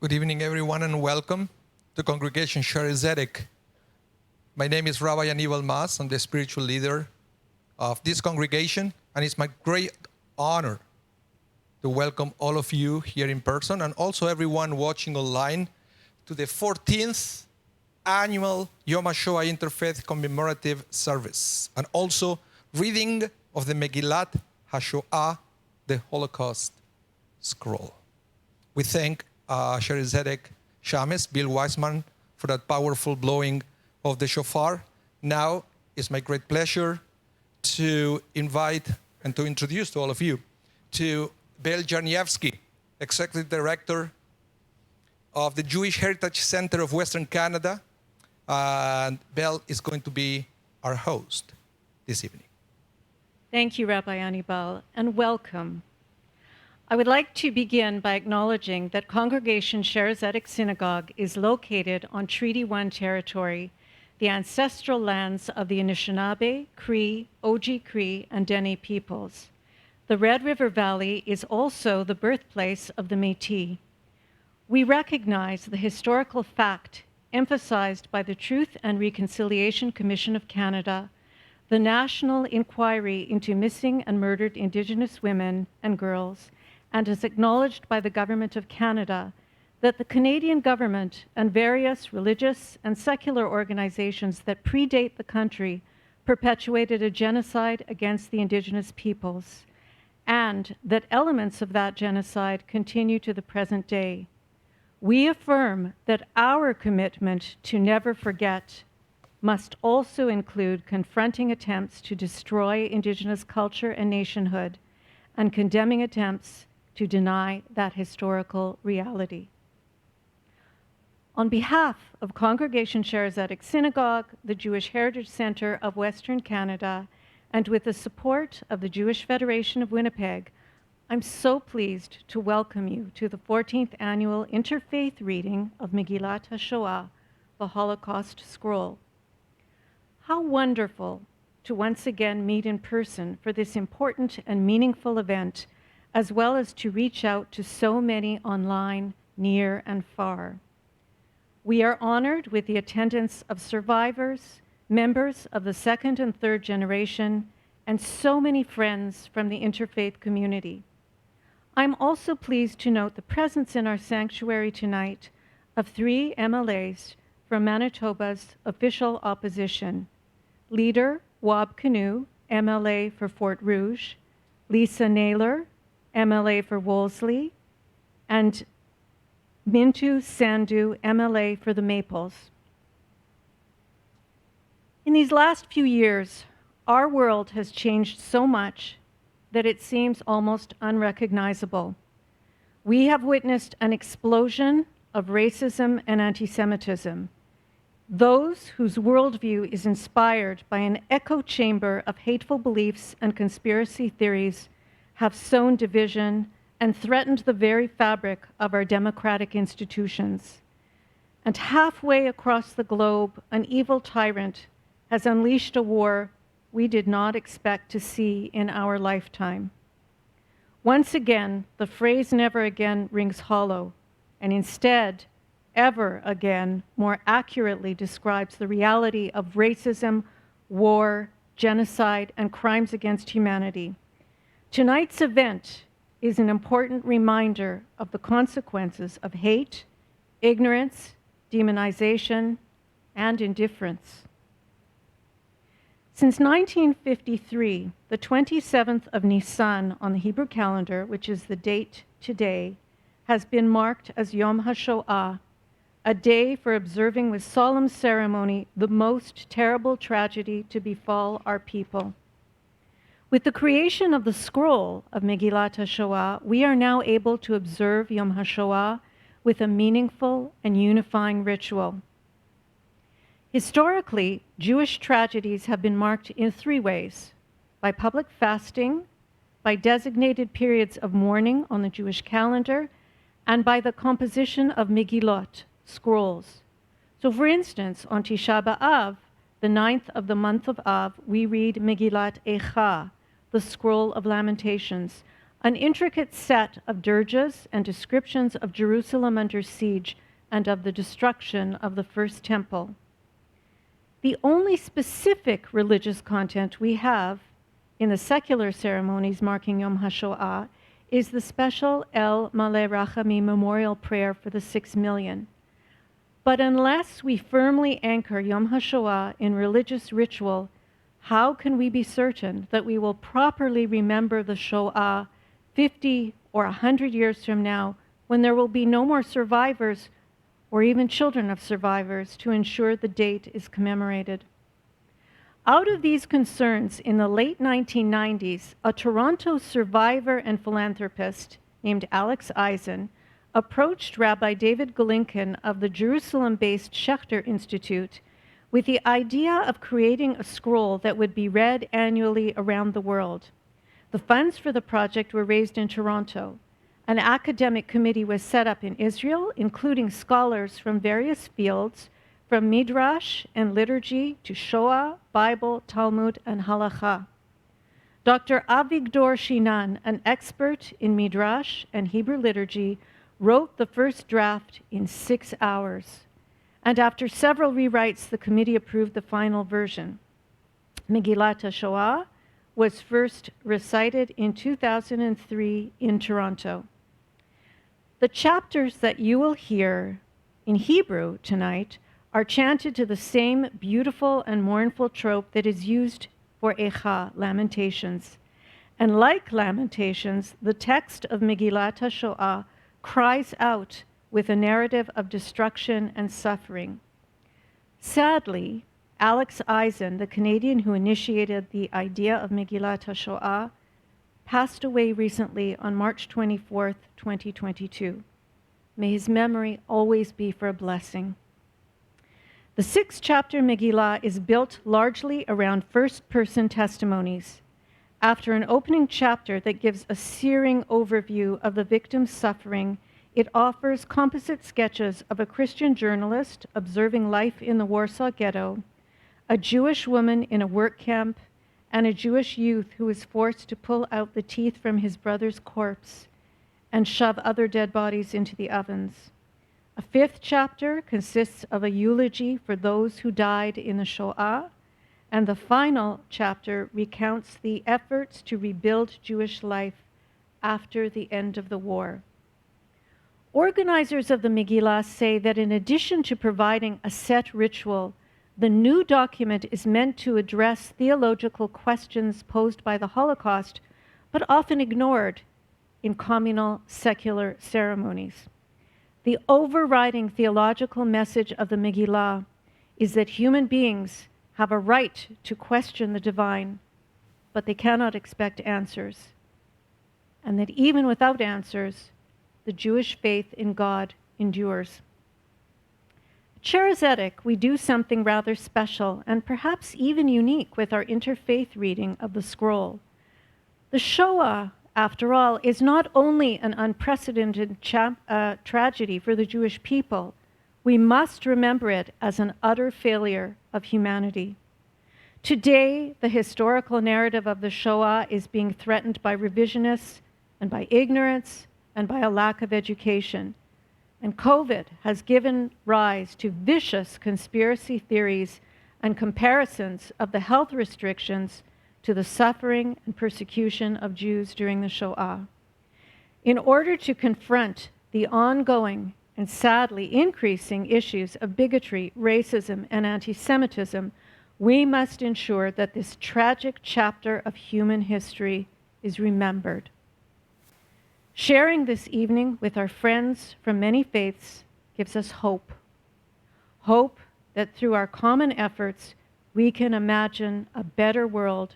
Good evening, everyone, and welcome to Congregation Share Zedek. My name is Rabbi Aníbal Mas. I'm the spiritual leader of this congregation, and it's my great honor to welcome all of you here in person and also everyone watching online to the 14th annual Yom HaShoah Interfaith Commemorative Service, and also reading of the Megillat HaShoah, the Holocaust scroll. We thank Share Zedek Shames, Bill Weissman, for that powerful blowing of the shofar. Now it's my great pleasure to invite and to introduce to all of you to Bel Jarniewski, Executive Director of the Jewish Heritage Center of Western Canada. And Bel is going to be our host this evening. Thank you, Rabbi Aníbal, and welcome. I would like to begin by acknowledging that Congregation Share Zedek Synagogue is located on Treaty 1 territory, the ancestral lands of the Anishinaabe, Cree, Oji-Cree, and Dene peoples. The Red River Valley is also the birthplace of the Métis. We recognize the historical fact emphasized by the Truth and Reconciliation Commission of Canada, the National Inquiry into Missing and Murdered Indigenous Women and Girls, and is acknowledged by the Government of Canada that the Canadian government and various religious and secular organizations that predate the country perpetuated a genocide against the Indigenous peoples, and that elements of that genocide continue to the present day. We affirm that our commitment to never forget must also include confronting attempts to destroy Indigenous culture and nationhood, and condemning attempts to deny that historical reality. On behalf of Congregation Share Zedek Synagogue, the Jewish Heritage Center of Western Canada, and with the support of the Jewish Federation of Winnipeg, I'm so pleased to welcome you to the 14th annual Interfaith reading of Megillat HaShoah, the Holocaust scroll. How wonderful to once again meet in person for this important and meaningful event, as well as to reach out to so many online, near and far. We are honored with the attendance of survivors, members of the second and third generation, and so many friends from the interfaith community. I'm also pleased to note the presence in our sanctuary tonight of 3 MLAs from Manitoba's official opposition: Leader Wab Kinew, MLA for Fort Rouge; Lisa Naylor, MLA for Wolseley; and Mintu Sandhu, MLA for the Maples. In these last few years, our world has changed so much that it seems almost unrecognizable. We have witnessed an explosion of racism and anti-Semitism. Those whose worldview is inspired by an echo chamber of hateful beliefs and conspiracy theories have sown division and threatened the very fabric of our democratic institutions. And halfway across the globe, an evil tyrant has unleashed a war we did not expect to see in our lifetime. Once again, the phrase "never again" rings hollow, and instead, "ever again" more accurately describes the reality of racism, war, genocide, and crimes against humanity. Tonight's event is an important reminder of the consequences of hate, ignorance, demonization, and indifference. Since 1953, the 27th of Nisan on the Hebrew calendar, which is the date today, has been marked as Yom HaShoah, a day for observing with solemn ceremony the most terrible tragedy to befall our people. With the creation of the scroll of Megillat HaShoah, we are now able to observe Yom HaShoah with a meaningful and unifying ritual. Historically, Jewish tragedies have been marked in 3 ways: by public fasting, by designated periods of mourning on the Jewish calendar, and by the composition of Megillot, scrolls. So for instance, on Tisha B'Av, the 9th of the month of Av, we read Megillat Eicha, the Scroll of Lamentations, an intricate set of dirges and descriptions of Jerusalem under siege and of the destruction of the first temple. The only specific religious content we have in the secular ceremonies marking Yom HaShoah is the special El Maleh Rachamim memorial prayer for the 6 million. But unless we firmly anchor Yom HaShoah in religious ritual, how can we be certain that we will properly remember the Shoah 50 or 100 years from now, when there will be no more survivors or even children of survivors to ensure the date is commemorated? Out of these concerns, in the late 1990s, a Toronto survivor and philanthropist named Alex Eisen approached Rabbi David Golinkin of the Jerusalem-based Schechter Institute with the idea of creating a scroll that would be read annually around the world. The funds for the project were raised in Toronto. An academic committee was set up in Israel, including scholars from various fields, from Midrash and liturgy to Shoah, Bible, Talmud, and Halacha. Dr. Avigdor Shinan, an expert in Midrash and Hebrew liturgy, wrote the first draft in 6 hours. And after several rewrites, the committee approved the final version. Megillat HaShoah was first recited in 2003 in Toronto. The chapters that you will hear in Hebrew tonight are chanted to the same beautiful and mournful trope that is used for Echa, Lamentations. And like Lamentations, the text of Megillat HaShoah cries out with a narrative of destruction and suffering. Sadly, Alex Eisen, the Canadian who initiated the idea of Megillat HaShoah, passed away recently on March 24th, 2022. May his memory always be for a blessing. The 6-chapter Megillah is built largely around first-person testimonies. After an opening chapter that gives a searing overview of the victim's suffering, it offers composite sketches of a Christian journalist observing life in the Warsaw Ghetto, a Jewish woman in a work camp, and a Jewish youth who is forced to pull out the teeth from his brother's corpse and shove other dead bodies into the ovens. A 5th chapter consists of a eulogy for those who died in the Shoah, and the final chapter recounts the efforts to rebuild Jewish life after the end of the war. Organizers of the Megillah say that in addition to providing a set ritual, the new document is meant to address theological questions posed by the Holocaust, but often ignored in communal secular ceremonies. The overriding theological message of the Megillah is that human beings have a right to question the divine, but they cannot expect answers. And that even without answers, the Jewish faith in God endures. At Shara Zedek, we do something rather special and perhaps even unique with our interfaith reading of the scroll. The Shoah, after all, is not only an unprecedented tragedy for the Jewish people, we must remember it as an utter failure of humanity. Today, the historical narrative of the Shoah is being threatened by revisionists and by ignorance and by a lack of education. And COVID has given rise to vicious conspiracy theories and comparisons of the health restrictions to the suffering and persecution of Jews during the Shoah. In order to confront the ongoing and sadly increasing issues of bigotry, racism, and anti-Semitism, we must ensure that this tragic chapter of human history is remembered. Sharing this evening with our friends from many faiths gives us hope. Hope that through our common efforts, we can imagine a better world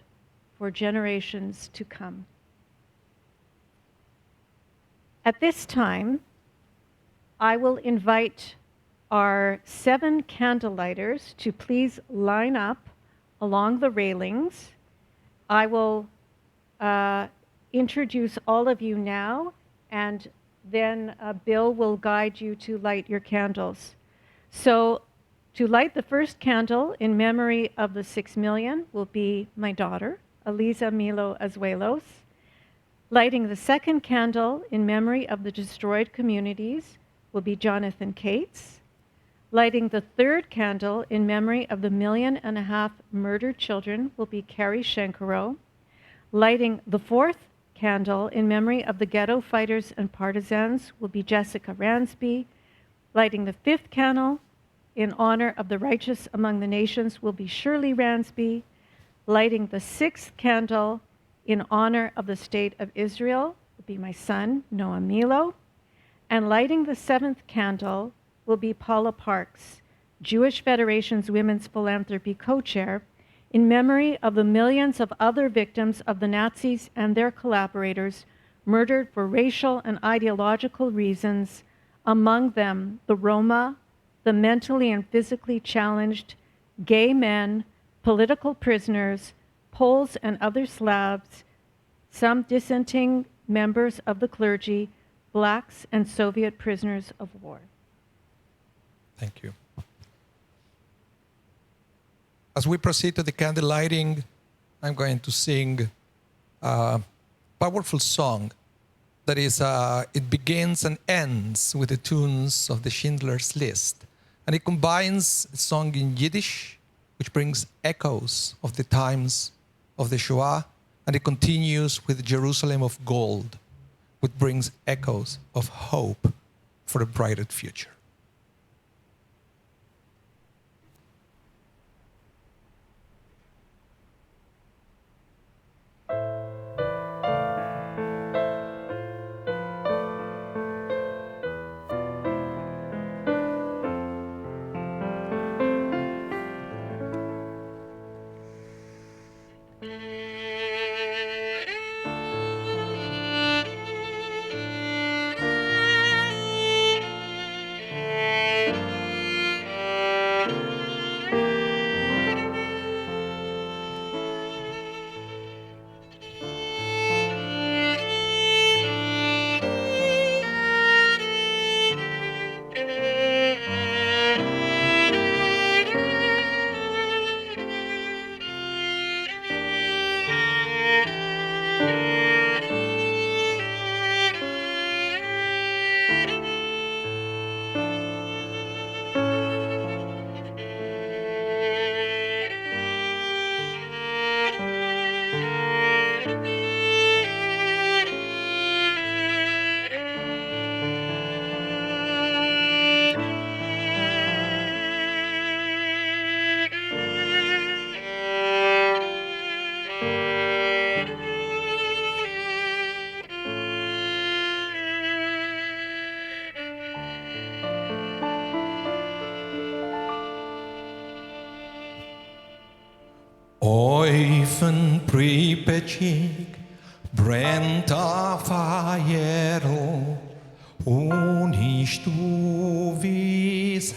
for generations to come. At this time, I will invite our 7 candlelighters to please line up along the railings. I will introduce all of you now, and then Bill will guide you to light your candles. So to light the first candle in memory of the 6 million will be my daughter, Eliza Milo Azuelos. Lighting the second candle in memory of the destroyed communities will be Jonathan Cates. Lighting the third candle in memory of the 1.5 million murdered children will be Carrie Shenkarow. Lighting the fourth candle in memory of the ghetto fighters and partisans will be Jessica Ransby. Lighting the fifth candle in honor of the righteous among the nations will be Shirley Ransby. Lighting the sixth candle in honor of the State of Israel will be my son, Noah Milo. And lighting the seventh candle will be Paula Parks, Jewish Federation's Women's Philanthropy co-chair, in memory of the millions of other victims of the Nazis and their collaborators murdered for racial and ideological reasons, among them the Roma, the mentally and physically challenged, gay men, political prisoners, Poles and other Slavs, some dissenting members of the clergy, blacks, and Soviet prisoners of war. Thank you. As we proceed to the candle lighting, I'm going to sing a powerful song that is, it begins and ends with the tunes of the Schindler's List. And it combines a song in Yiddish, which brings echoes of the times of the Shoah, and it continues with Jerusalem of Gold, which brings echoes of hope for a brighter future. Oifen pripečík, brennt a fajero, uniš tu Weisheit.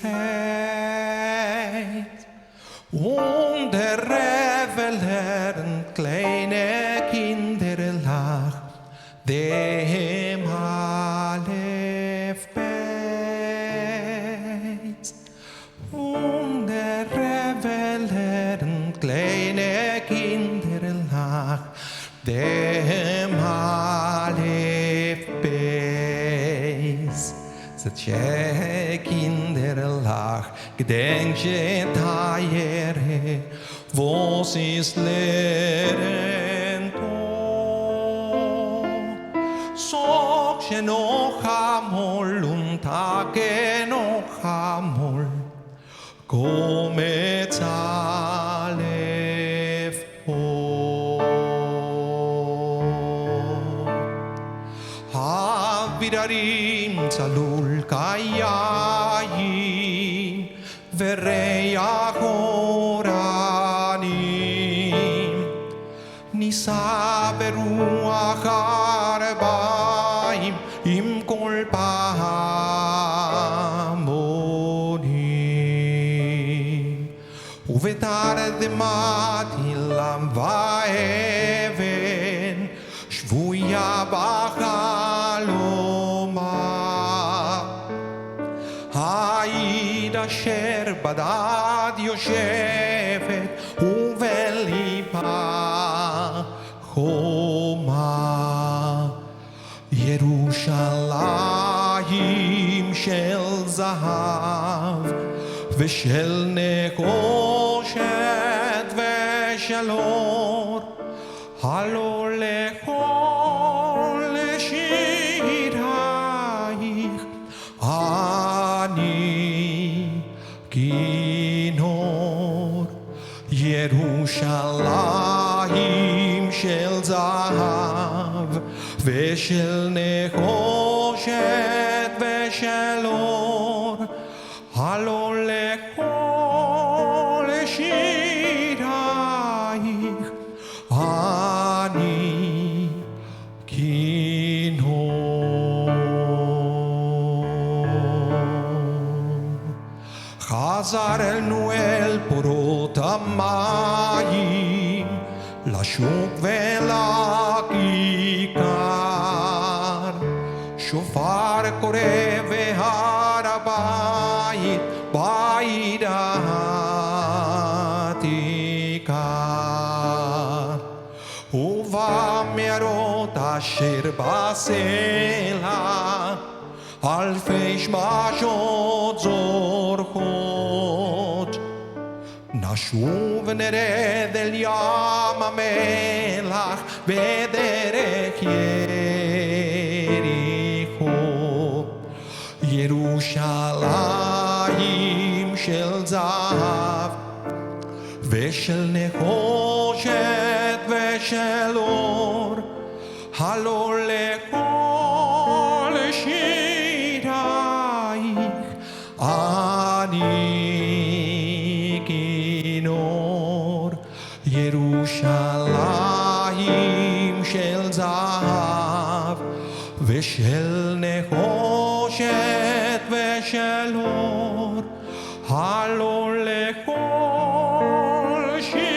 Und der Revelern kleine Kinder lacht, dem Aleph Beis. Und der Revelern kleine Kinder lacht, dem Aleph Beis. Zatje Kinder lacht, gedenkje taiere, vos is lerento. Sokje no hamol, untake no hamol, come Aleph O. Havirarim tzalul kayayim, vereya horanim, nisa beruach arbaim, im kol pahamonim. ובתרדמת אילם ואבן, שבויה בחלומה. העיד אשר בדד יושבת, ובליבה חומה. ירושלים של זהב ושל נחושת ושל אור, הלא לכל שירייך אני כינור. ירושלים של זהב ושל נחושת ושל אור, הלא לכל שירייך אני כינור. חזרנו אל פורות המים, לשוק ולכיכר, שופר קורא והר הבית, בית העתיקה. ובמערות אשר בסלע, אלפי שמשות זורחות, נשוב ונרד אל ים המלח בדרך יריחו. ירושלים של זהב ושל נחושת ושל אור, הלא לכל שירייך אני כינור. ירושלים של זהב ושל נחושת ושל אור, הלא לכל שירייך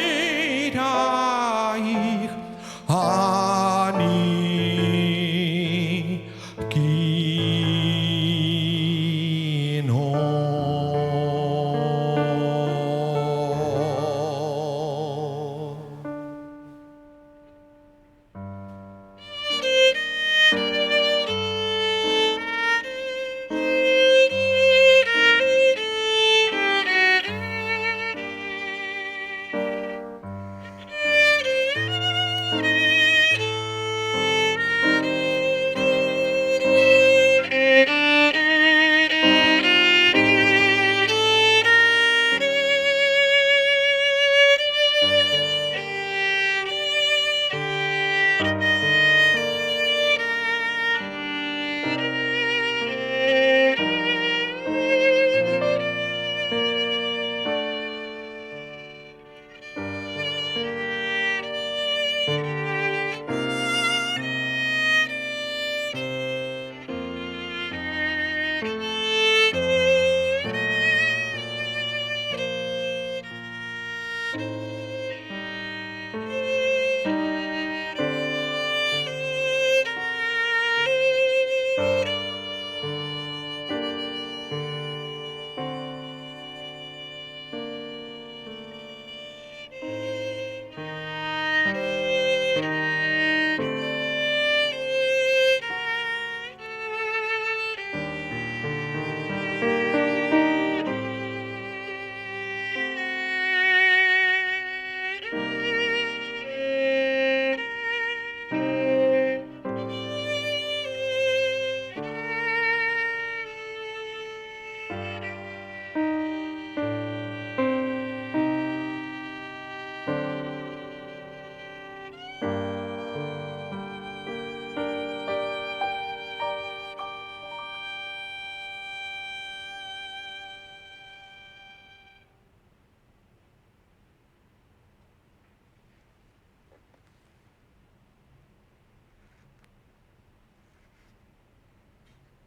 אני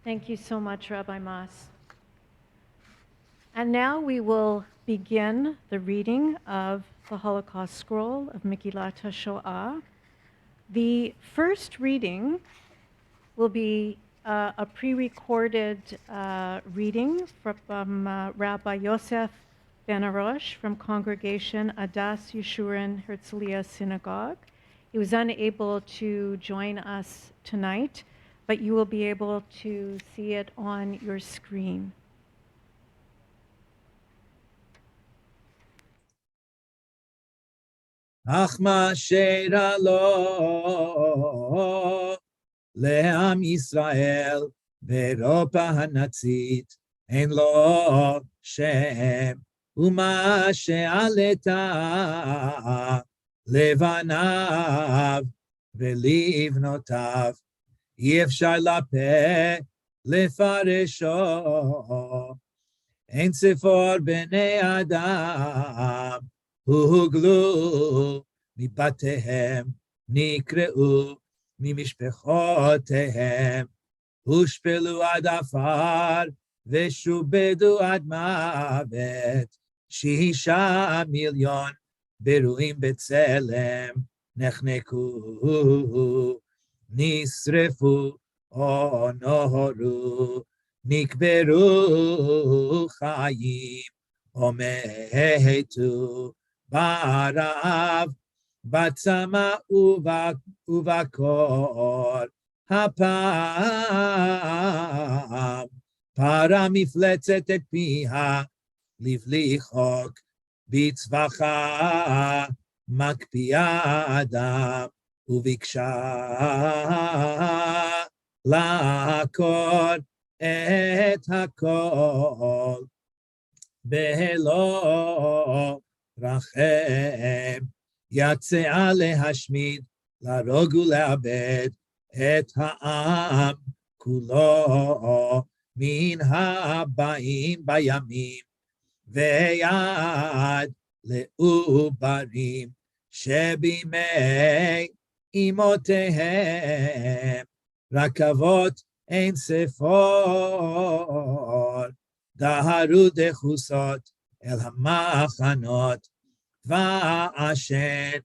Thank you so much, Rabbi Mas. And now we will begin the reading of the Holocaust scroll of Megillat HaShoah. The first reading will be a pre-recorded reading from Rabbi Yosef Ben Arosh from Congregation Adas Yeshurun Herzliya Synagogue. He was unable to join us tonight but you will be able to see it on your screen. אך מה שאירע לו לעם ישראל באירופה הנאצית, אין לו שם, ומה שעלתה לבניו ולבנותיו, אי אפשר לפה לפרשו, אין ספור בני אדם, הוגלו מבתיהם, נקראו ממשפחותיהם, הושפלו עד עפר, ושובדו עד מוות, 6 מיליון ברואים בצלם, נחנקו, נשרפו או נוהרו, נקברו חיים, או מתו ברעב, בצמא ובקור. הפעם פרה מפלצת את פיה, לבלי חוק בצווחה, מקפיאה אדם, וביקשה לעקור את הכל, בהלא רחם, יצאה להשמיד, להרוג ולאבד את העם כולו, מן הבאים בימים, ויד לעוברים שבימי אמותיהם, רכבות אין ספור, דהרו דחוסות אל המחנות, ועשן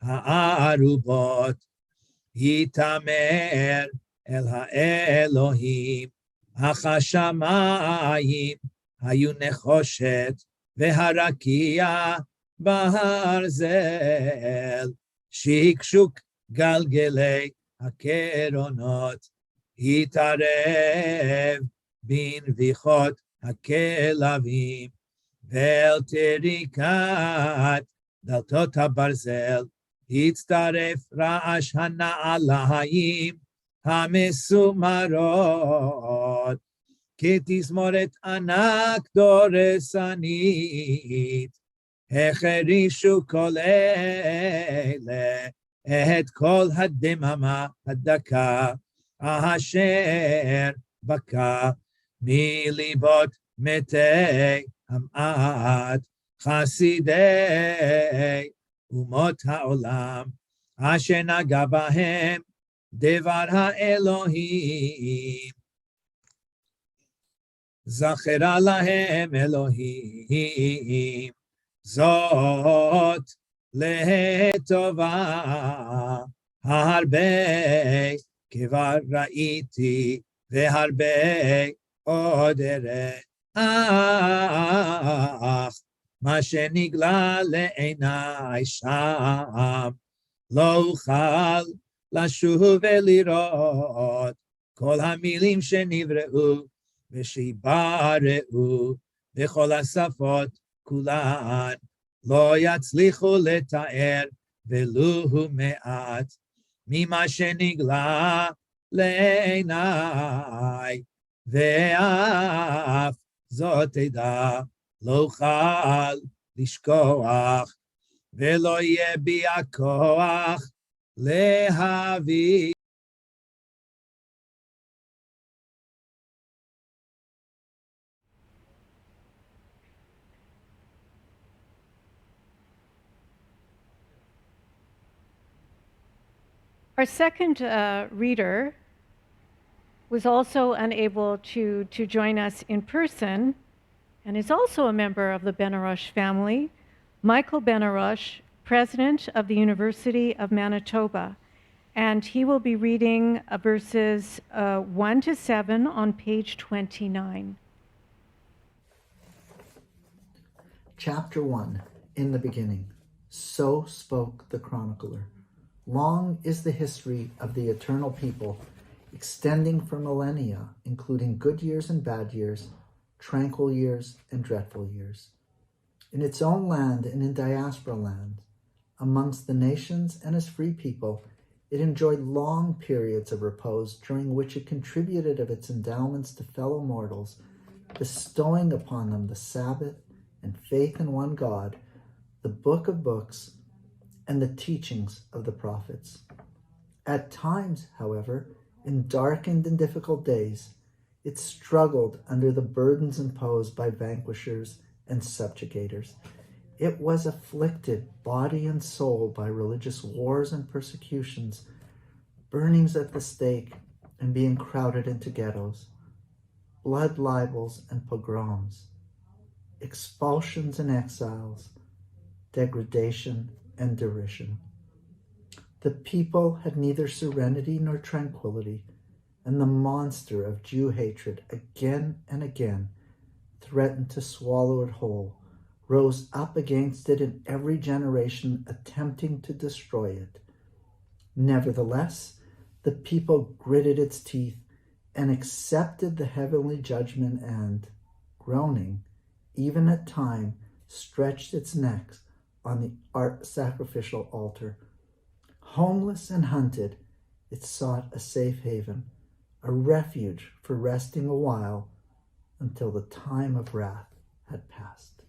הערובות, יתאמר אל האלוהים, אך השמיים היו נחושת, והרקיע ברזל, שקשוק גלגלי הקרונות, התערב בנביחות הכלבים, ואל טריקת דלתות הברזל, הצטרף רעש הנעליים המסומרות, כתזמורת ענק דורסנית, החרישו כל אלה את כל הדממה הדקה, אשר בקע מליבות מתי המעט, חסידי אומות העולם, אשר נגע בהם דבר האלוהים. זכרה להם אלוהים, זאת לטובה, הרבה כבר ראיתי, והרבה עוד אראה, אך מה שנגלה לעיניי שם, לא אוכל לשוב ולראות כל המילים שנבראו ושיבראו בכל השפות כולן, לא יצליחו לתאר ולו מעט ממה שנגלה לעיניי, ואף זאת תדע לא אוכל לשכוח, ולא יהיה בי הכוח להביא. Our second reader was also unable to join us in person and is also a member of the Benarosh family, Michael Benarosh, president of the University of Manitoba. And he will be reading verses 1 to 7 on page 29. Chapter 1. In the beginning. So spoke the chronicler. Long is the history of the eternal people, extending for millennia, including good years and bad years, tranquil years and dreadful years. In its own land and in diaspora lands, amongst the nations and as free people, it enjoyed long periods of repose during which it contributed of its endowments to fellow mortals, bestowing upon them the Sabbath and faith in one God, the book of books, and the teachings of the prophets. At times, however, in darkened and difficult days, it struggled under the burdens imposed by vanquishers and subjugators. It was afflicted, body and soul, by religious wars and persecutions, burnings at the stake, and being crowded into ghettos, blood libels and pogroms, expulsions and exiles, degradation and derision. The people had neither serenity nor tranquility, and the monster of Jew hatred again and again threatened to swallow it whole, rose up against it in every generation, attempting to destroy it. Nevertheless, the people gritted its teeth and accepted the heavenly judgment and, groaning, even at time, stretched its neck on the sacrificial altar. Homeless and hunted, it sought a safe haven, a refuge for resting a while until the time of wrath had passed.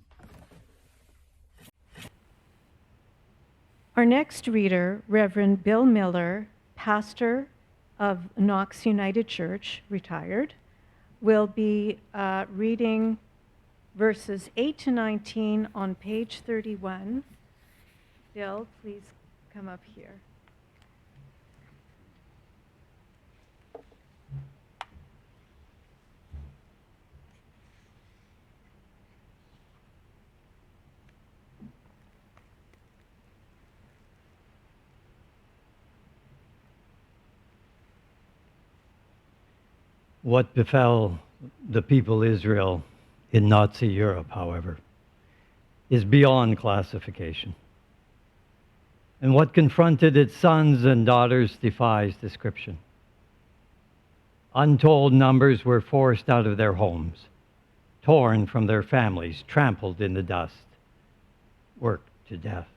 Our next reader, Reverend Bill Miller, pastor of Knox United Church, retired, will be reading verses 8 to 19 on page 31. Bill, please come up here. What befell the people Israel in Nazi Europe, however, is beyond classification. And what confronted its sons and daughters defies description. Untold numbers were forced out of their homes, torn from their families, trampled in the dust, worked to death.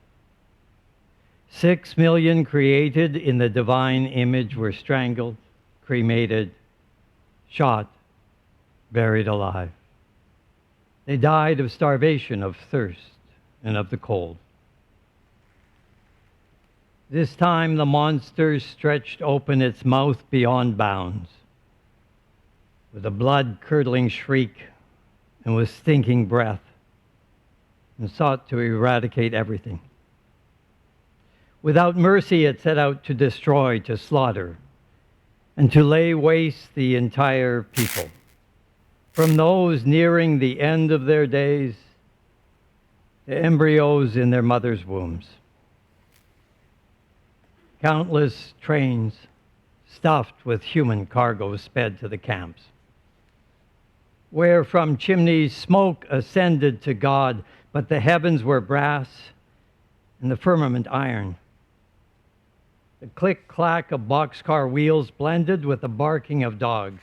6 million created in the divine image were strangled, cremated, shot, buried alive. They died of starvation, of thirst, and of the cold. This time the monster stretched open its mouth beyond bounds, with a blood-curdling shriek and with stinking breath, and sought to eradicate everything. Without mercy, it set out to destroy, to slaughter, and to lay waste the entire people, from those nearing the end of their days to embryos in their mother's wombs. Countless trains stuffed with human cargo sped to the camps, where from chimneys smoke ascended to God, but the heavens were brass and the firmament iron. The click-clack of boxcar wheels blended with the barking of dogs,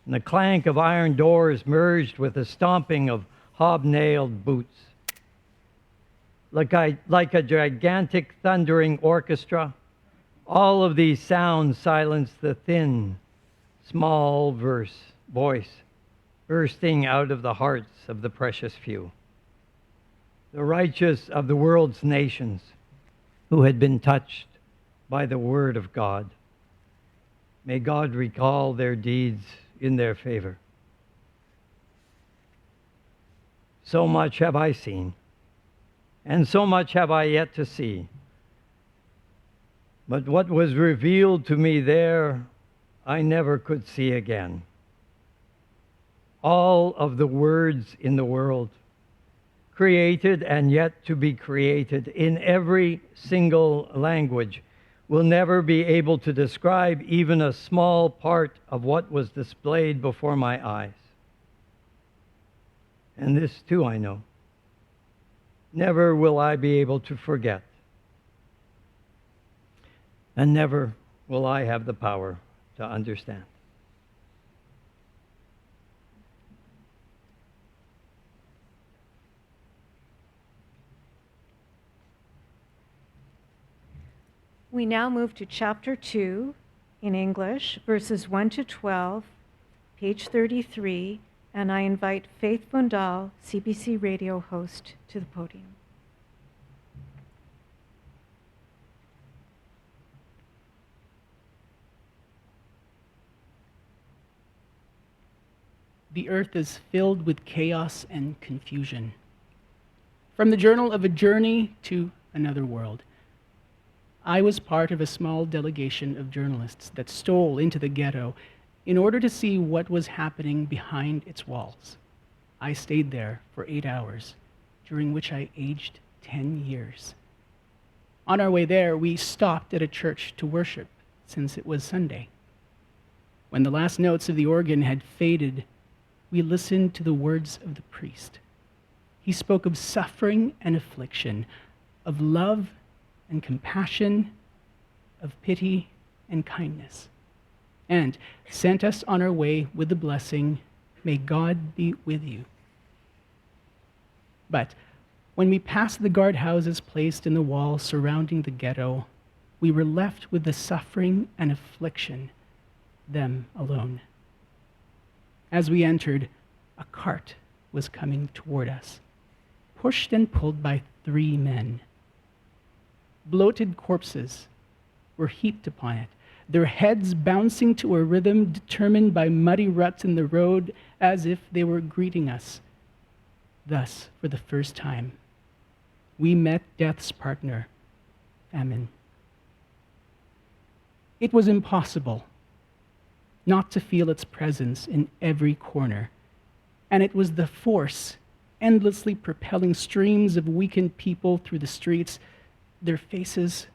and the clank of iron doors merged with the stomping of hobnailed boots. Like a gigantic thundering orchestra, all of these sounds silenced the thin, small voice bursting out of the hearts of the precious few, the righteous of the world's nations, who had been touched by the word of God. May God recall their deeds in their favor. So much have I seen, and so much have I yet to see. But what was revealed to me there, I never could see again. All of the words in the world, created and yet to be created in every single language, will never be able to describe even a small part of what was displayed before my eyes. And this too I know. Never will I be able to forget. and never will I have the power to understand. We now move to chapter 2 in English, verses 1 to 12, page 33, and I invite Faith Bundal, CBC radio host, to the podium. The earth is filled with chaos and confusion. From the journal of a journey to another world. I was part of a small delegation of journalists that stole into the ghetto in order to see what was happening behind its walls. I stayed there for 8 hours, during which I aged 10 years. On our way there, we stopped at a church to worship, since it was Sunday. When the last notes of the organ had faded, we listened to the words of the priest. He spoke of suffering and affliction, of love and compassion, of pity and kindness, and sent us on our way with the blessing, "May God be with you." But when we passed the guardhouses placed in the wall surrounding the ghetto, we were left with the suffering and affliction, them alone. As we entered, a cart was coming toward us, pushed and pulled by 3 men. Bloated corpses were heaped upon it, their heads bouncing to a rhythm determined by muddy ruts in the road as if they were greeting us. Thus, for the first time, we met death's partner, famine. It was impossible not to feel its presence in every corner, and it was the force endlessly propelling streams of weakened people through the streets, their faces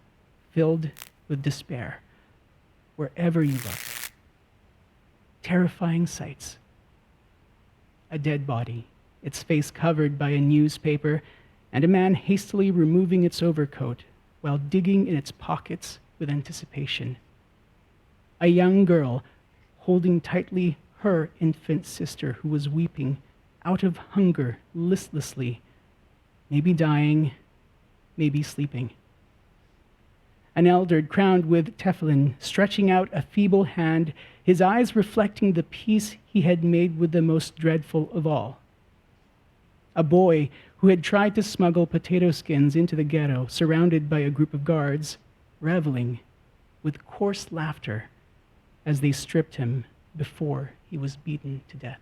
filled with despair wherever you looked. Terrifying sights. A dead body, its face covered by a newspaper, and a man hastily removing its overcoat while digging in its pockets with anticipation. A young girl holding tightly her infant sister who was weeping out of hunger listlessly, maybe dying, maybe sleeping. An elder crowned with tefillin stretching out a feeble hand, his eyes reflecting the peace he had made with the most dreadful of all. A boy who had tried to smuggle potato skins into the ghetto, surrounded by a group of guards, reveling with coarse laughter as they stripped him before he was beaten to death.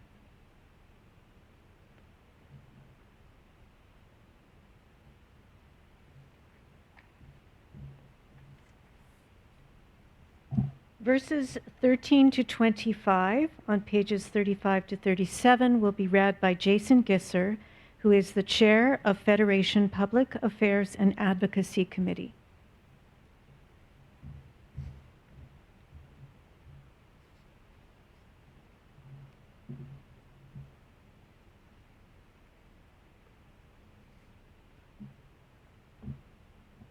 Verses 13 to 25 on pages 35 to 37 will be read by Jason Gisser, who is the chair of Federation Public Affairs and Advocacy Committee.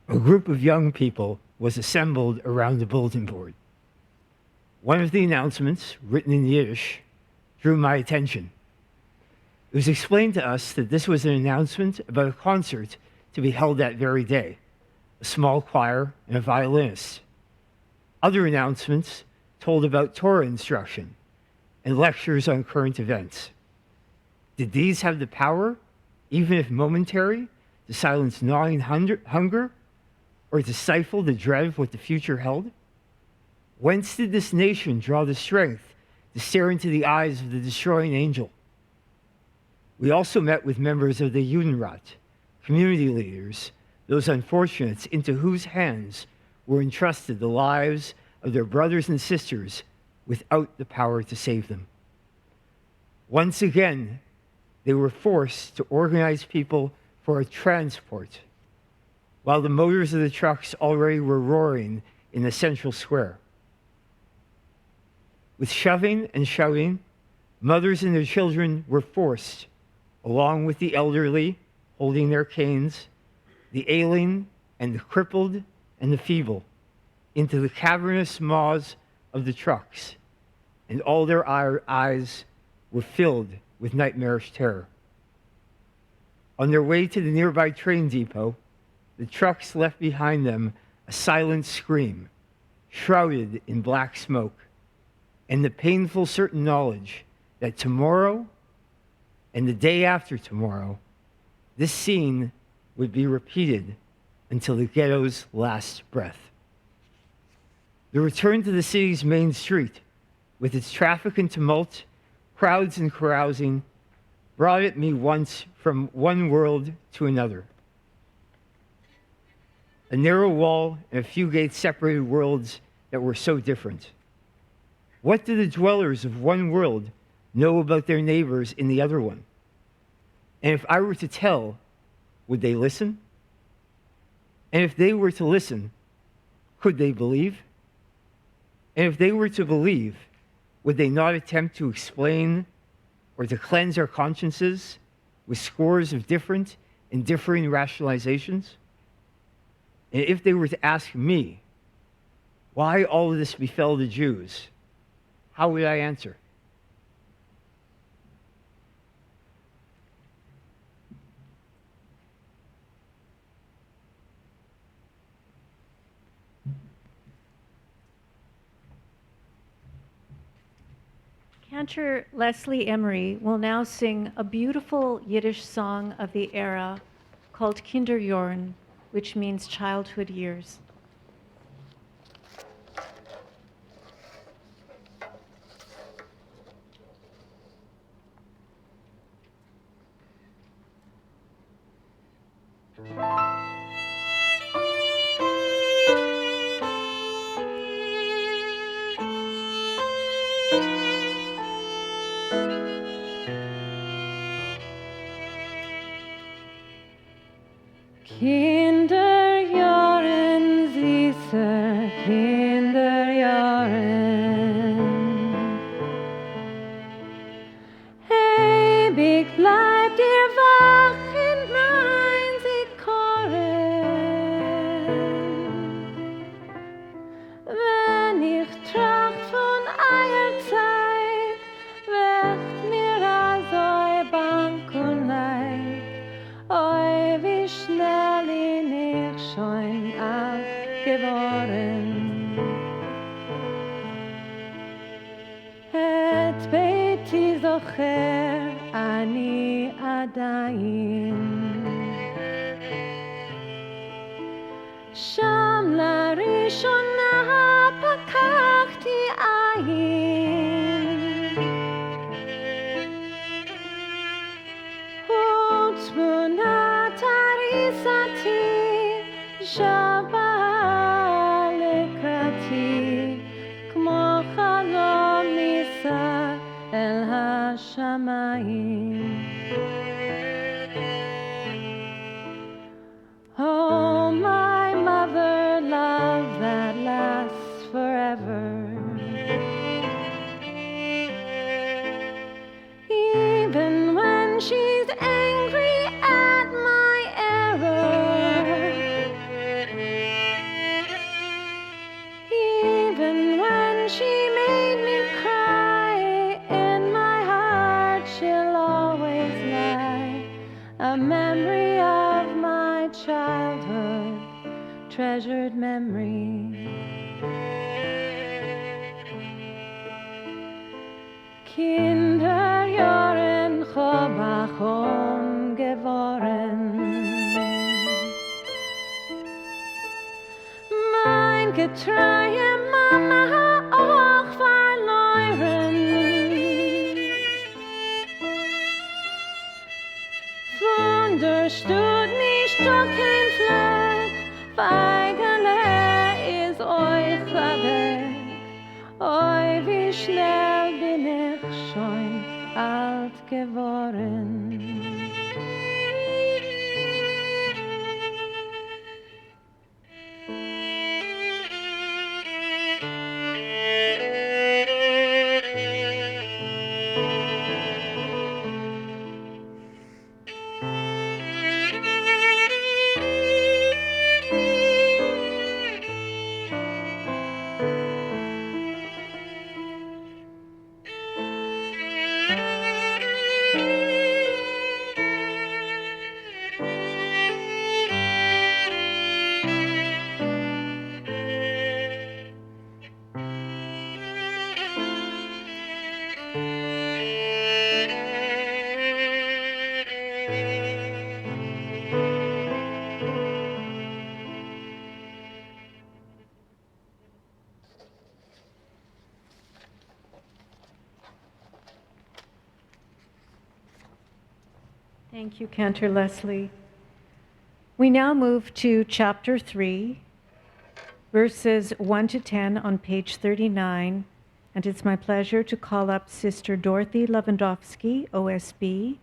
A group of young people was assembled around the bulletin board. One of the announcements, written in Yiddish, drew my attention. It was explained to us that this was an announcement about a concert to be held that very day, a small choir and a violinist. Other announcements told about Torah instruction and lectures on current events. Did these have the power, even if momentary, to silence gnawing hunger or to stifle the dread of what the future held? Whence did this nation draw the strength to stare into the eyes of the destroying angel? We also met with members of the Judenrat, community leaders, those unfortunates into whose hands were entrusted the lives of their brothers and sisters without the power to save them. Once again, they were forced to organize people for a transport, while the motors of the trucks already were roaring in the central square. With shoving and shouting, mothers and their children were forced, along with the elderly holding their canes, the ailing and the crippled and the feeble, into the cavernous maws of the trucks, and all their eyes were filled with nightmarish terror. On their way to the nearby train depot, the trucks left behind them a silent scream, shrouded in black smoke, and the painful certain knowledge that tomorrow and the day after tomorrow, this scene would be repeated until the ghetto's last breath. The return to the city's main street, with its traffic and tumult, crowds and carousing, brought it me once from one world to another. A narrow wall and a few gates separated worlds that were so different. What do the dwellers of one world know about their neighbors in the other one? And if I were to tell, would they listen? And if they were to listen, could they believe? And if they were to believe, would they not attempt to explain or to cleanse our consciences with scores of different and differing rationalizations? And if they were to ask me why all of this befell the Jews, how would I answer? Cantor Leslie Emery will now sing a beautiful Yiddish song of the era called Kinderjahren, which means childhood years. Kinderjahren, süße Kinderjahren. Ewig bleibt ihr wach in mein Sikoren. Wenn ich tracht von eurer Zeit, wird mir also Bank und Leid. Oi, wie schnell bin ich schon alt geworden. את ביתי זוכר אני עדיין. שם לראשונה פקחתי עין. ותמונת הריסתי שבה לקראתי, כמו חלום נישא אל השמיים. Oh, my mother, love that lasts forever. Even when she's angry at my error, even when she made me cry, in my heart she'll always lie, a memory of my childhood, treasured memory. Kinderjahren Chobachon geworden. Mein getreue Mama auch verloren. Wunderstut nicht doch kein Fleck, Feigele ist euch weg. Oi, wie schnell bin ich schon alt geworden. Thank you, Cantor Leslie. We now move to chapter 3, verses 1 to 10 on page 39, and it's my pleasure to call up Sister Dorothy Lewandowski, OSB,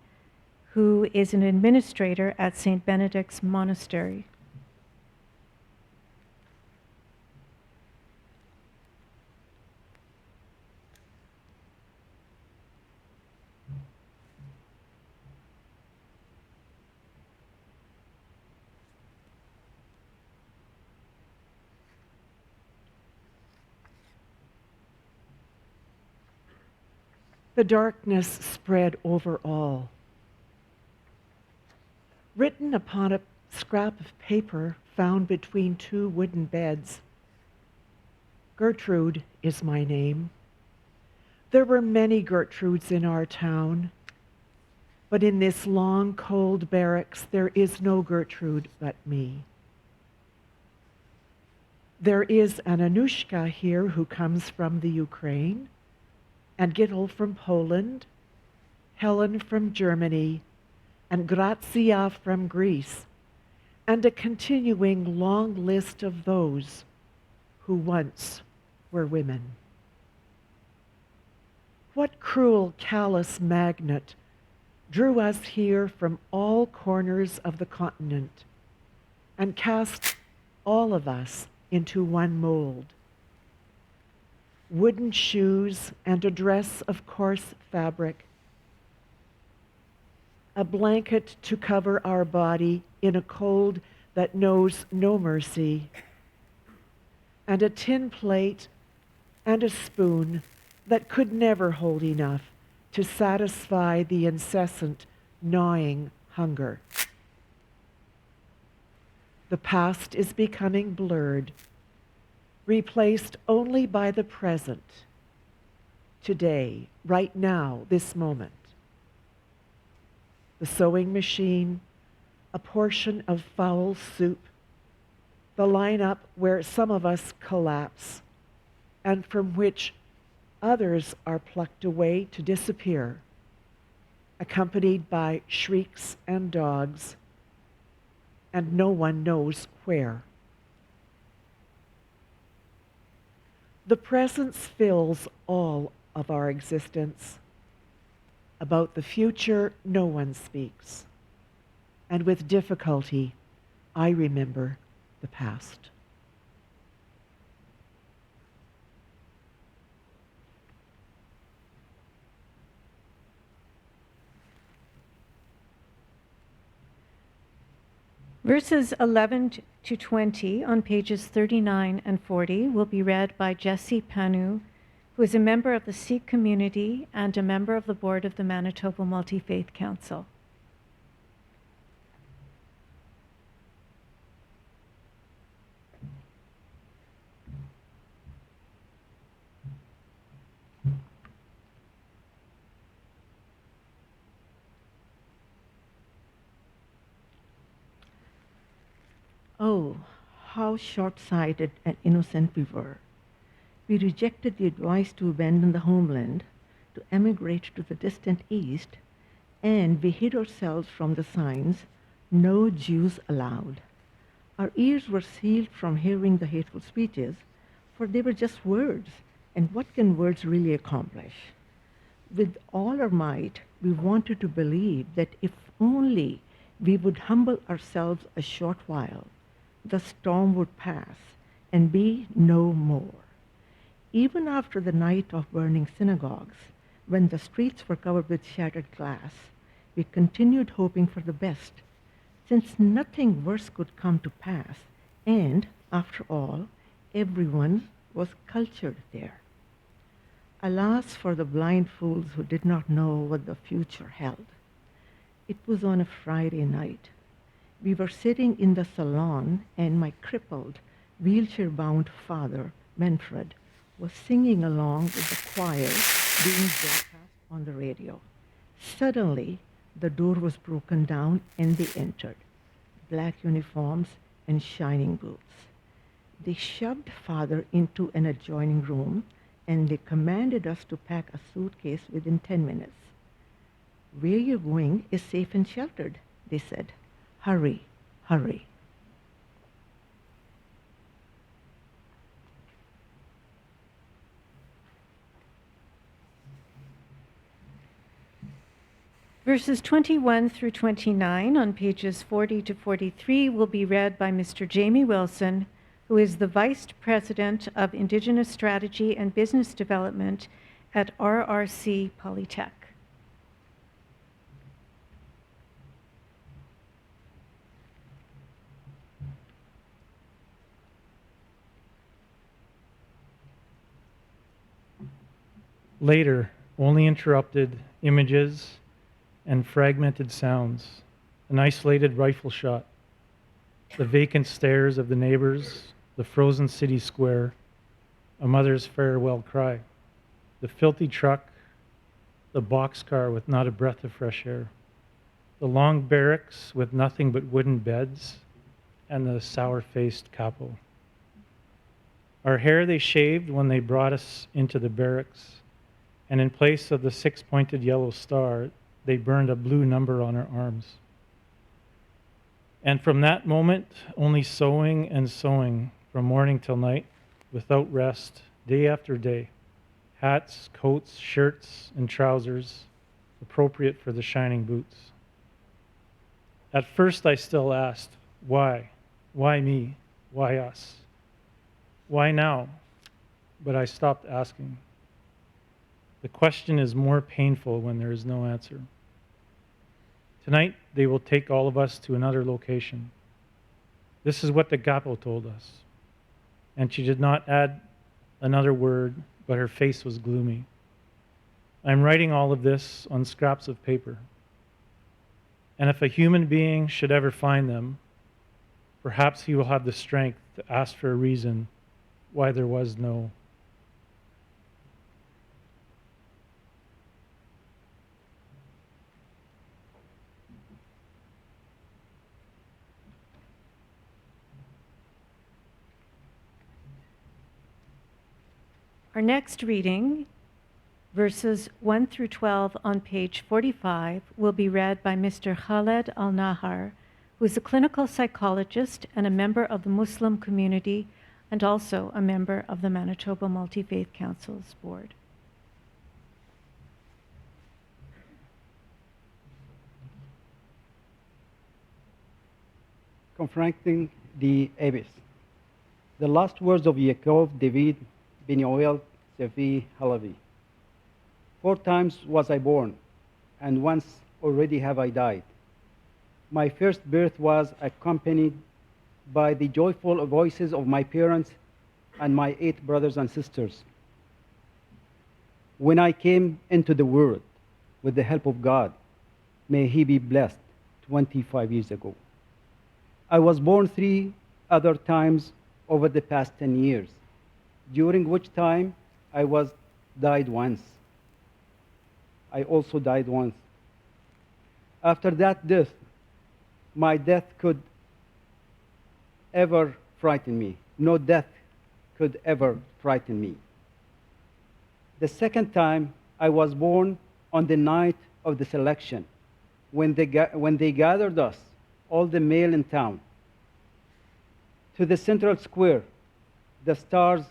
who is an administrator at St. Benedict's Monastery. The darkness spread over all. Written upon a scrap of paper found between two wooden beds, Gertrude is my name. There were many Gertrudes in our town, but in this long, cold barracks, there is no Gertrude but me. There is an Anushka here who comes from the Ukraine, and Gittel from Poland, Helen from Germany, and Grazia from Greece, and a continuing long list of those who once were women. What cruel, callous magnet drew us here from all corners of the continent and cast all of us into one mold? Wooden shoes and a dress of coarse fabric, a blanket to cover our body in a cold that knows no mercy, and a tin plate and a spoon that could never hold enough to satisfy the incessant, gnawing hunger. The past is becoming blurred, replaced only by the present, today, right now, this moment. The sewing machine, a portion of foul soup, the lineup where some of us collapse, and from which others are plucked away to disappear, accompanied by shrieks and dogs, and no one knows where. The presence fills all of our existence. About the future, no one speaks. And with difficulty, I remember the past. Verses 11 to 20 on pages 39 and 40 will be read by Jessie Panu, who is a member of the Sikh community and a member of the board of the Manitoba Multi-Faith Council. Oh, how short-sighted and innocent we were. We rejected the advice to abandon the homeland, to emigrate to the distant east, and we hid ourselves from the signs, "No Jews allowed." Our ears were sealed from hearing the hateful speeches, for they were just words, and what can words really accomplish? With all our might, we wanted to believe that if only we would humble ourselves a short while, the storm would pass and be no more. Even after the night of burning synagogues, when the streets were covered with shattered glass, we continued hoping for the best, since nothing worse could come to pass, and, after all, everyone was cultured there. Alas for the blind fools who did not know what the future held. It was on a Friday night. We were sitting in the salon, and my crippled, wheelchair-bound father, Manfred, was singing along with the choir being broadcast on the radio. Suddenly, the door was broken down and they entered, black uniforms and shining boots. They shoved father into an adjoining room and they commanded us to pack a suitcase within 10 minutes. Where you're going is safe and sheltered, they said. Hurry, hurry. Verses 21 through 29 on pages 40 to 43 will be read by Mr. Jamie Wilson, who is the Vice President of Indigenous Strategy and Business Development at RRC Polytech. Later, only interrupted images and fragmented sounds, an isolated rifle shot, the vacant stares of the neighbors, the frozen city square, a mother's farewell cry, the filthy truck, the boxcar with not a breath of fresh air, the long barracks with nothing but wooden beds, and the sour-faced capo. Our hair they shaved when they brought us into the barracks, and in place of the six-pointed yellow star, they burned a blue number on our arms. And from that moment, only sewing and sewing from morning till night, without rest, day after day. Hats, coats, shirts, and trousers, appropriate for the shining boots. At first, I still asked, why? Why me? Why us? Why now? But I stopped asking. The question is more painful when there is no answer. Tonight, they will take all of us to another location. This is what the Gapo told us. And she did not add another word, but her face was gloomy. I'm writing all of this on scraps of paper. And if a human being should ever find them, perhaps he will have the strength to ask for a reason why there was no. Our next reading, verses 1 through 12 on page 45, will be read by Mr. Khaled Al-Nahar, who is a clinical psychologist and a member of the Muslim community and also a member of the Manitoba Multi-Faith Council's board. Confronting the abyss. The last words of Yaakov David Ben Yoel Sevi Halavi. 4 times was I born, and once already have I died. My first birth was accompanied by the joyful voices of my parents and my 8 brothers and sisters. When I came into the world with the help of God, may He be blessed, 25 years ago. I was born 3 other times over the past 10 years, during which time I died once. I also died once. After that death, my death could ever frighten me. No death could ever frighten me. The second time, I was born on the night of the selection, when they gathered us, all the male in town, to the central square. The stars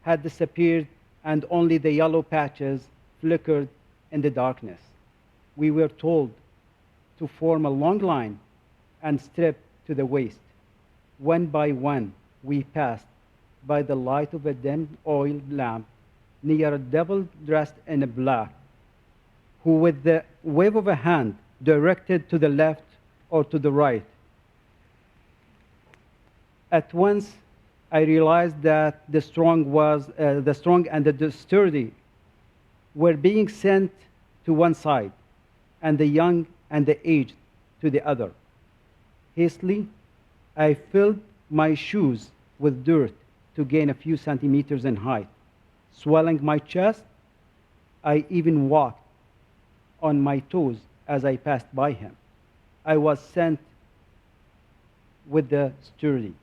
had disappeared, and only the yellow patches flickered in the darkness. We were told to form a long line and strip to the waist. One by one, we passed by the light of a dim oil lamp near a devil dressed in black, who with the wave of a hand directed to the left or to the right. At once, I realized that the strong and the sturdy were being sent to one side, and the young and the aged to the other. Hastily, I filled my shoes with dirt to gain a few centimeters in height. Swelling my chest, I even walked on my toes as I passed by him. I was sent with the sturdy.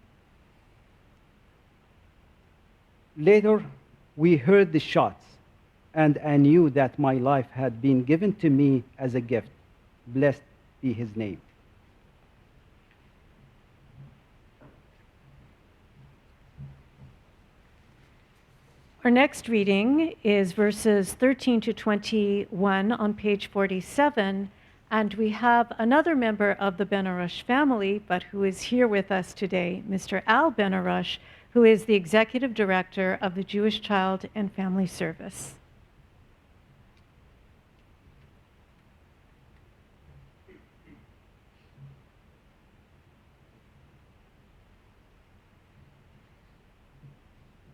Later, we heard the shots. and I knew that my life had been given to me as a gift. Blessed be his name. Our next reading is verses 13 to 21 on page 47, and we have another member of the Ben-Arush family, but who is here with us today, Mr. Al Ben-Arush, who is the Executive Director of the Jewish Child and Family Service.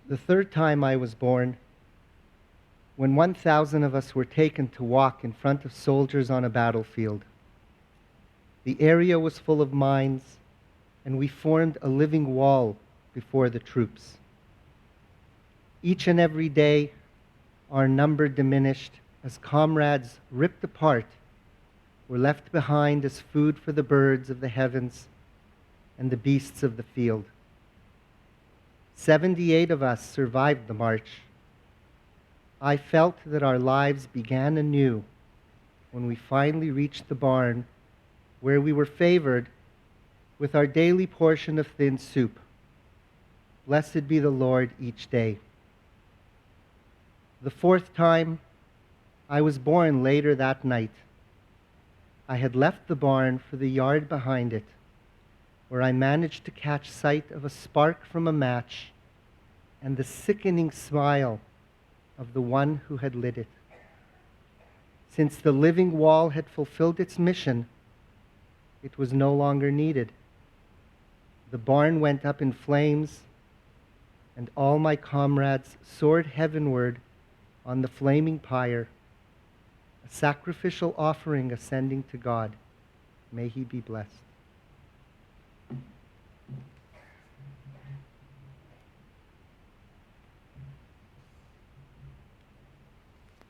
The third time I was born, when 1,000 of us were taken to walk in front of soldiers on a battlefield. The area was full of mines, and we formed a living wall before the troops. Each and every day, our number diminished as comrades ripped apart were left behind as food for the birds of the heavens and the beasts of the field. 78 of us survived the march. I felt that our lives began anew when we finally reached the barn where we were favored with our daily portion of thin soup. Blessed be the Lord each day. The fourth time, I was born later that night. I had left the barn for the yard behind it, where I managed to catch sight of a spark from a match and the sickening smile of the one who had lit it. Since the living wall had fulfilled its mission, it was no longer needed. The barn went up in flames, and all my comrades soared heavenward on the flaming pyre, a sacrificial offering ascending to God. May he be blessed.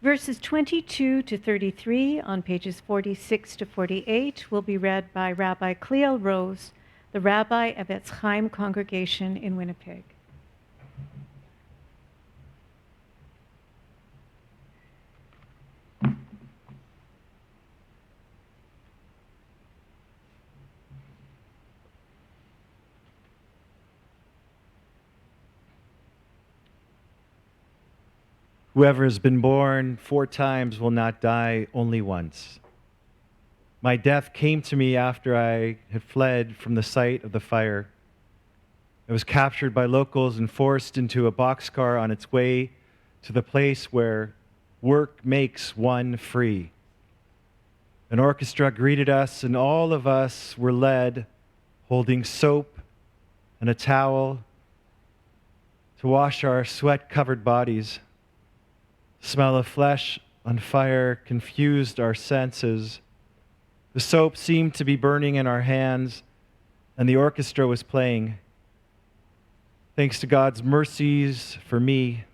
Verses 22 to 33 on pages 46 to 48 will be read by Rabbi Cleo Rose, the rabbi of Etz Chaim congregation in Winnipeg. Whoever has been born 4 times will not die only once. My death came to me after I had fled from the sight of the fire. I was captured by locals and forced into a boxcar on its way to the place where work makes one free. An orchestra greeted us, and all of us were led, holding soap and a towel to wash our sweat-covered bodies. The smell of flesh on fire confused our senses. The soap seemed to be burning in our hands, and the orchestra was playing. Thanks to God's mercies for me,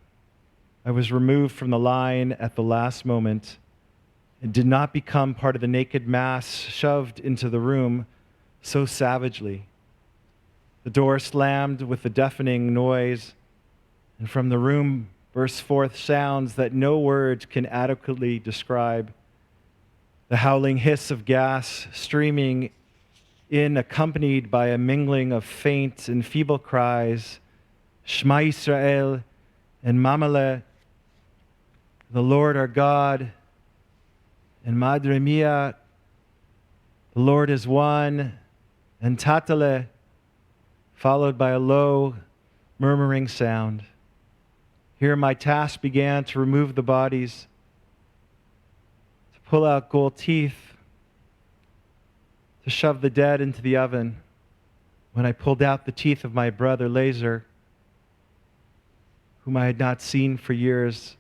I was removed from the line at the last moment and did not become part of the naked mass shoved into the room so savagely. The door slammed with a deafening noise, and from the room burst forth sounds that no words can adequately describe. The howling hiss of gas streaming in, accompanied by a mingling of faint and feeble cries, Shema Yisrael and Mamale, the Lord our God, and Madre Mia, the Lord is one, and Tatale, followed by a low, murmuring sound. Here my task began to remove the bodies, to pull out gold teeth, to shove the dead into the oven. When I pulled out the teeth of my brother Lazar, whom I had not seen for years,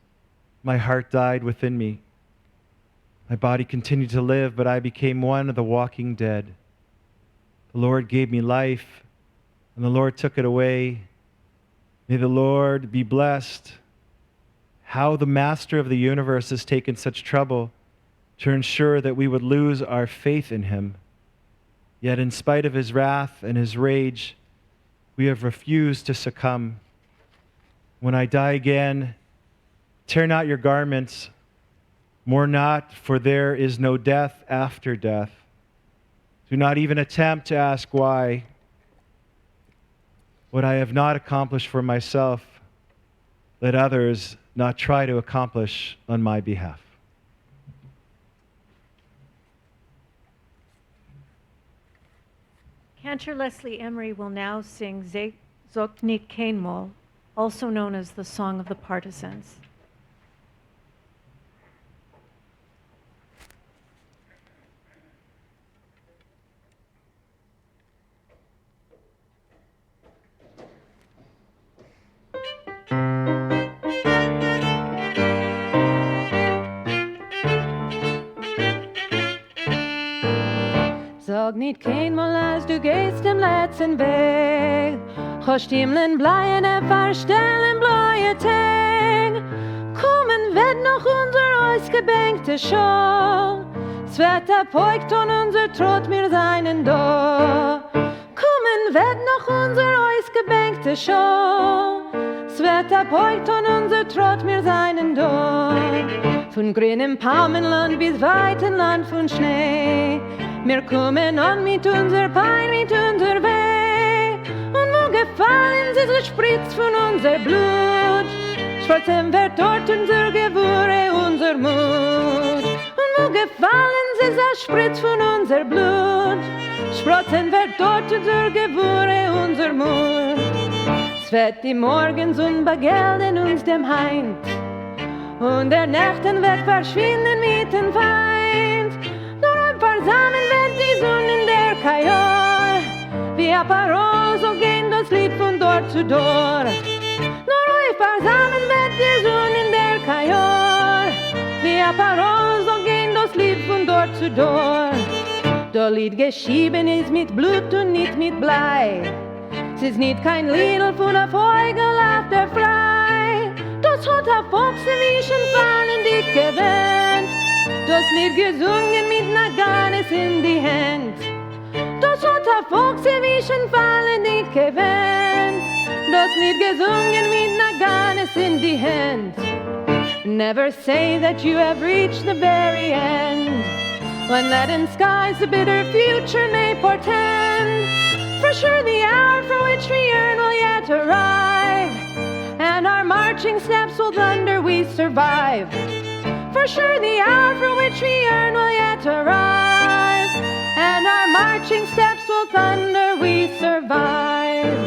my heart died within me. My body continued to live, but I became one of the walking dead. The Lord gave me life, and the Lord took it away. May the Lord be blessed. How the Master of the universe has taken such trouble to ensure that we would lose our faith in him. Yet in spite of his wrath and his rage, we have refused to succumb. When I die again, Tear not your garments, mourn not, for there is no death after death. Do not even attempt to ask why. What I have not accomplished for myself, let others not try to accomplish on my behalf. Cantor Leslie Emery will now sing Zoknik Kainmol, also known as the Song of the Partisans. Sag nicht keinmal, als du gehst im letzten Weg. Kannst himmeln bleien, verstellen bleie Tag. Kommen wird noch unser ausgebänkte Schau. Es wird erpeugt und unser Trott mir seinen da. Kommen wird noch unser ausgebänkte Schau. Es wird erpeugt und unser Trott mir seinen da. Von grünem Palmenland bis weiten Land von Schnee. Wir kommen an mit unser Pein, mit unser Weh. Und wo gefallen sie so spritzt von unser Blut. Schwarzem wird dort unser Gewurre, unser Mut. Und wo gefallen sie so spritzt von unser Blut. Schwarzem wird dort unser Gewurre, unser Mut. Es wird die Morgens unbegelden uns dem Heind. Und der Nächten wird verschwinden mit dem Feind. Versammeln wird die Sonne in der Kajor. Wie ein Parol, so gehen das Lied von Dor zu Dor. Nur euch versammeln wird die Sonne in der Kajor. Wie ein Parol, so gehen das Lied von Dor zu Dor. Das Lied geschrieben ist mit Blut und nicht mit Blei. Es ist nicht kein Lied von der Vogel auf der Frei. Das hat der Fuchse wie schon fallen dick gewöhnt. Das Lied gesungen mit Naganes in die Hand. Das hat der Fuchse wie schon fallen dick gewöhnt. Das Lied gesungen mit Naganes in die Hand. Never say that you have reached the very end, when leaden skies a bitter future may portend. For sure the hour for which we yearn will yet arrive, and our marching steps will thunder we survive. For sure the hour for which we yearn will yet arrive, and our marching steps will thunder we survive.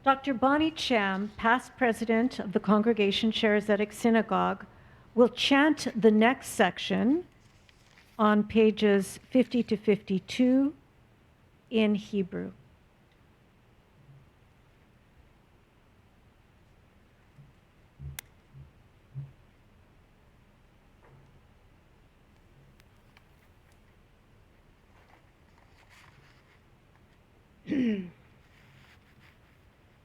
Dr. Bonnie Cham, past president of the Congregation Sherezetic Synagogue, will chant the next section on pages 50 to 52 in Hebrew.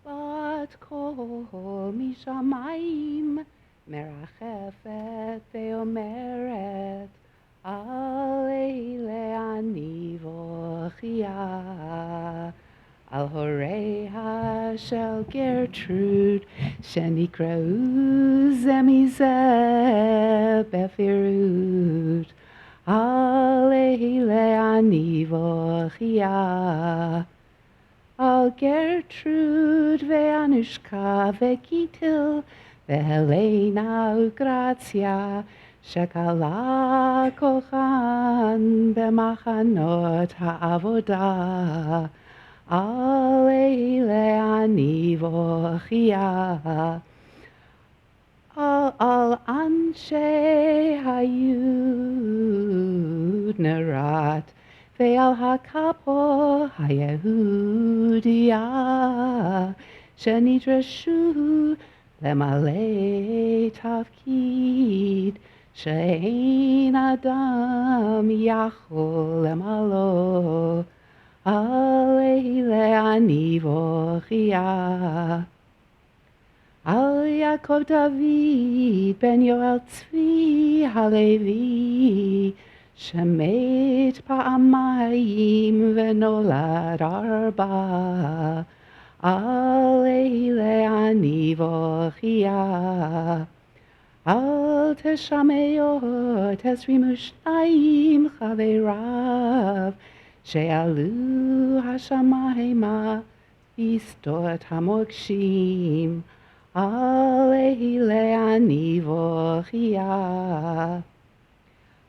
בת קול משמיים מרחפת ואומרת אלה אני ואחיה על הוריה של גרטרוד שנקראו זה מזה בפירוט אלה אני ואחיה על גרטרוד ואנושקה וגיטל והלנה וגרציה שכלה כוחן במחנות העבודה על אלה אני ואחיה על אנשי היוד נרת ועל הכפו היהודיה שנדרשו למלא תפקיד שאין אדם יכול למלא על אלה אני ואחיה על יעקב דוד בן יואל צבי הלוי שמת פעמיים ונולד ארבע, על אלה אני בוכייה. אל תשמעו 22 חבריו, שעלו השמיימה בשדות המוקשים, על אלה אני בוכייה.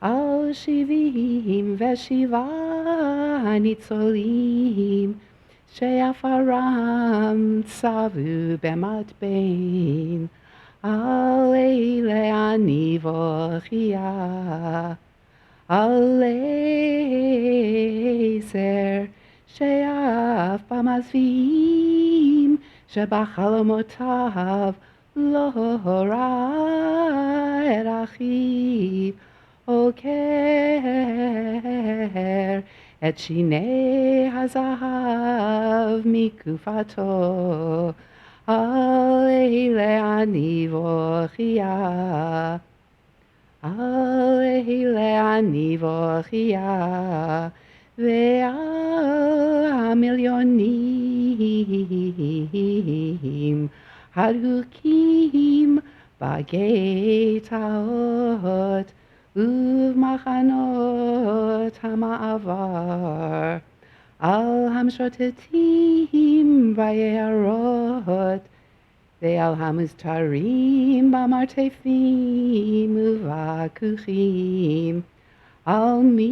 על 77 ניצולים, שעפרם צבו במטבן, על אלה אני בוכייה. על עשר שאף במזווים, שבחלומותיו לא ראה את אחיו, עוקר את שיני הזהב מקופתו, על אלה אני בוכייה. על אלה אני בוכייה. ועל המיליונים הדבוקים בגטאות ובמחנות המעבר, על המשוטטים ביערות, ועל המסתרים במרתפים ובכוכים, על מי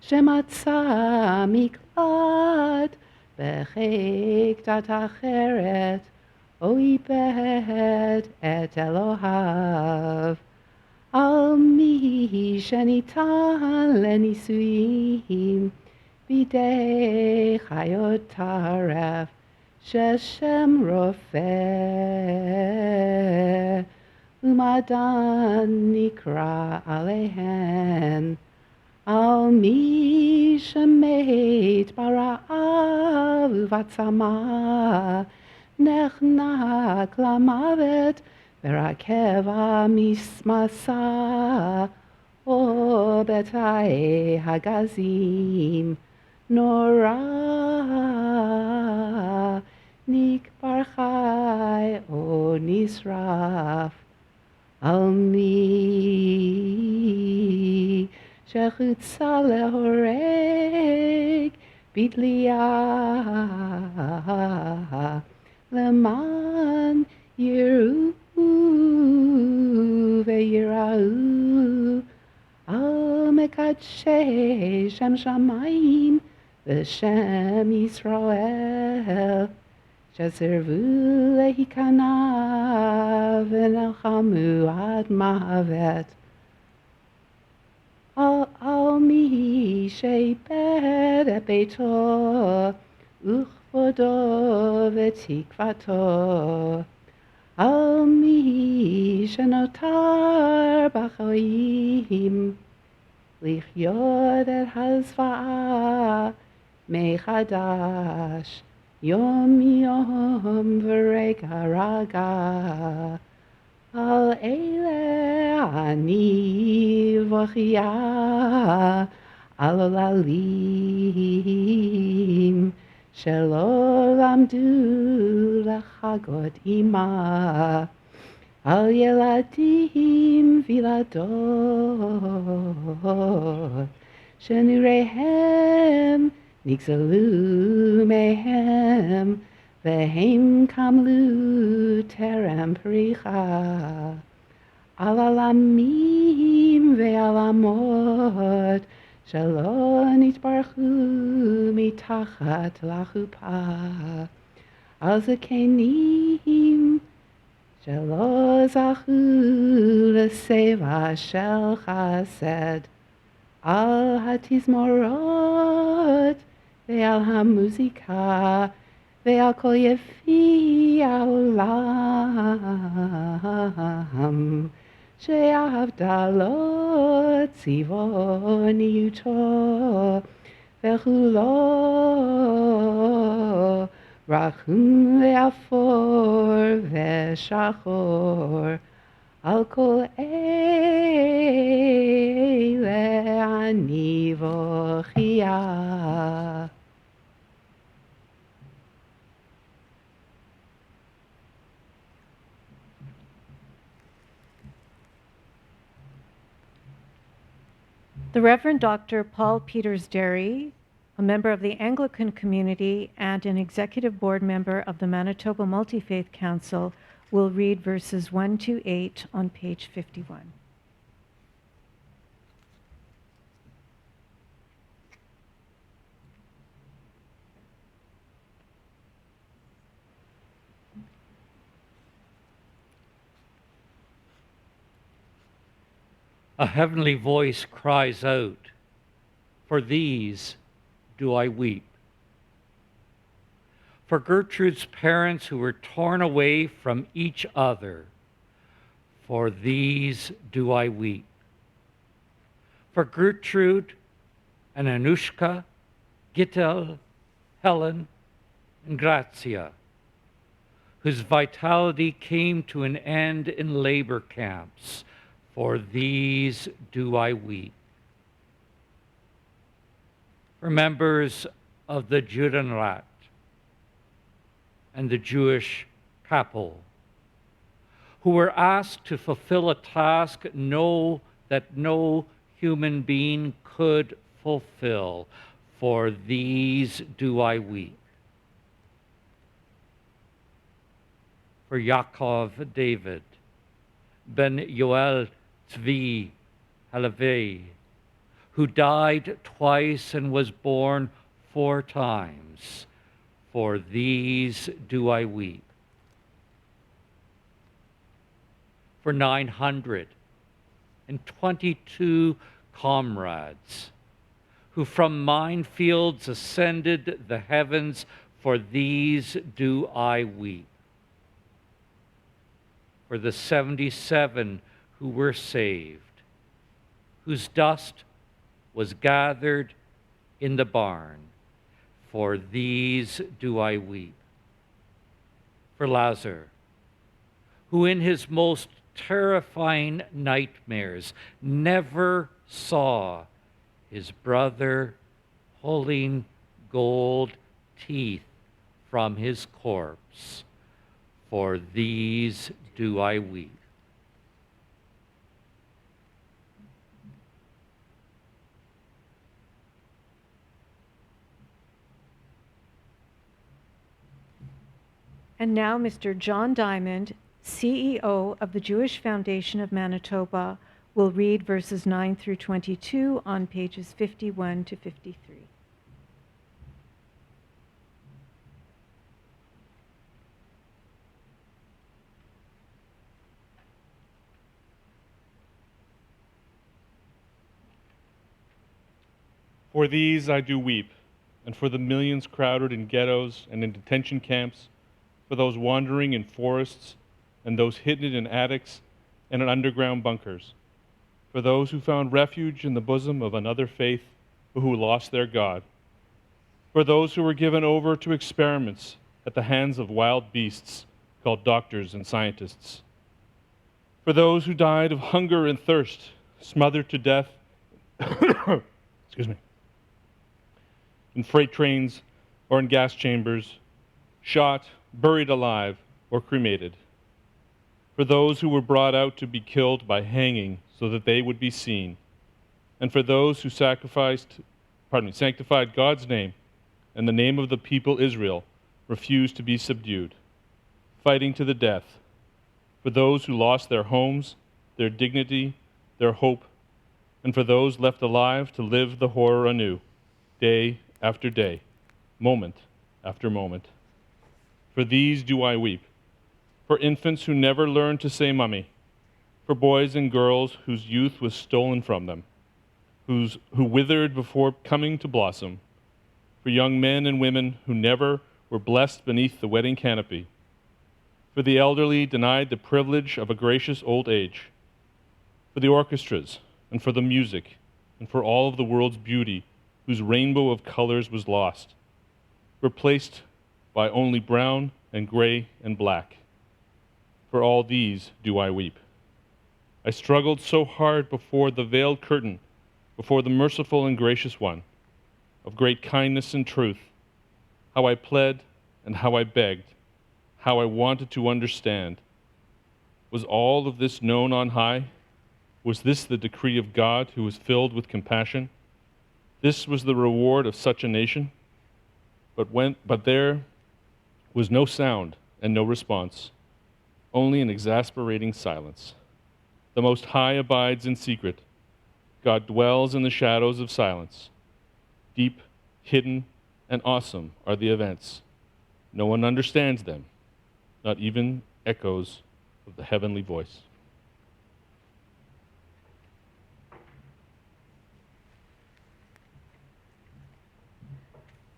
שמצא מקלט בחיק דת אחרת, או איבד את אלוהיו, על מי שניתן לנישואים בידי חיות טרף, ששם רופא ומדען נקרא עליהן, על מי שמת ברעב ובצמא, נחנק למוות ברכבה מסמסה, או בתאי הגזים נורא, נקבר חי או נשרף, על מי שחוצה להורג בתלייה, למען יראו ויראו, על מקדשי שם שמיים ושם ישראל, שסירבו להיכנע ונלחמו עד מוות, על מי שאיבד את ביתו וכבודו ותקוותו, על מי שנותר בחיים לחיות את הזוועה מחדש, יום יום ורגע רגע, על אלה אני בוכייה, על עוללים שלא למדו לחגות עמה, על ילדים וילדות שנראיהם נגזלו מהם, והם קמלו טרם פריחה, על עלמים ועל עמות שלא נתברכו מתחת לחופה, על זקנים שלא זכו לסבע של חסד, על התזמורות ועל המוזיקה ועל כל יפי העולם, שעבדה לו צבעוניותו וכולו רחום ואפור ושחור, על כל אלה אני בוכייה. The Reverend Dr. Paul Peters Derry, a member of the Anglican community and an executive board member of the Manitoba Multi-Faith Council, will read verses 1 to 8 on page 51. A heavenly voice cries out, "For these do I weep." For Gertrude's parents who were torn away from each other, for these do I weep. For Gertrude and Anushka, Gittel, Helen, and Grazia, whose vitality came to an end in labor camps, for these do I weep. For members of the Judenrat and the Jewish Kapell, who were asked to fulfill a task that no human being could fulfill, for these do I weep. For Yaakov David, Ben Yoel Tzvi Halavei, who died twice and was born 4 times, for these do I weep. For 922 comrades, who from minefields ascended the heavens, for these do I weep. For the 77 who were saved, whose dust was gathered in the barn, for these do I weep. For Lazarus, who in his most terrifying nightmares never saw his brother pulling gold teeth from his corpse, for these do I weep. And now Mr. John Diamond, CEO of the Jewish Foundation of Manitoba, will read verses 9 through 22 on pages 51 to 53. For these I do weep, and for the millions crowded in ghettos and in detention camps, for those wandering in forests and those hidden in attics and in underground bunkers, for those who found refuge in the bosom of another faith but who lost their God, for those who were given over to experiments at the hands of wild beasts called doctors and scientists, for those who died of hunger and thirst, smothered to death excuse me, in freight trains or in gas chambers, shot, buried alive, or cremated. For those who were brought out to be killed by hanging so that they would be seen. And for those who sanctified God's name and the name of the people Israel, refused to be subdued, fighting to the death. For those who lost their homes, their dignity, their hope, and for those left alive to live the horror anew, day after day, moment after moment. For these do I weep. For infants who never learned to say mummy. For boys and girls whose youth was stolen from them, who withered before coming to blossom. For young men and women who never were blessed beneath the wedding canopy. For the elderly denied the privilege of a gracious old age. For the orchestras and for the music and for all of the world's beauty whose rainbow of colors was lost, replaced by only brown and gray and black. For all these do I weep. I struggled so hard before the veiled curtain, before the merciful and gracious one, of great kindness and truth, how I pled and how I begged, how I wanted to understand. Was all of this known on high? Was this the decree of God who was filled with compassion? This was the reward of such a nation? But there was no sound and no response, only an exasperating silence. The Most High abides in secret. God dwells in the shadows of silence. Deep, hidden, and awesome are the events. No one understands them, not even echoes of the heavenly voice.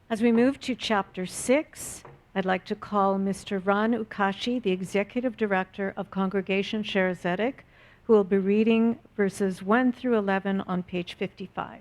As we move to chapter 6, I'd like to call Mr. Ron Ukashi, the Executive Director of Congregation Sher Zedek, who will be reading verses 1 through 11 on page 55.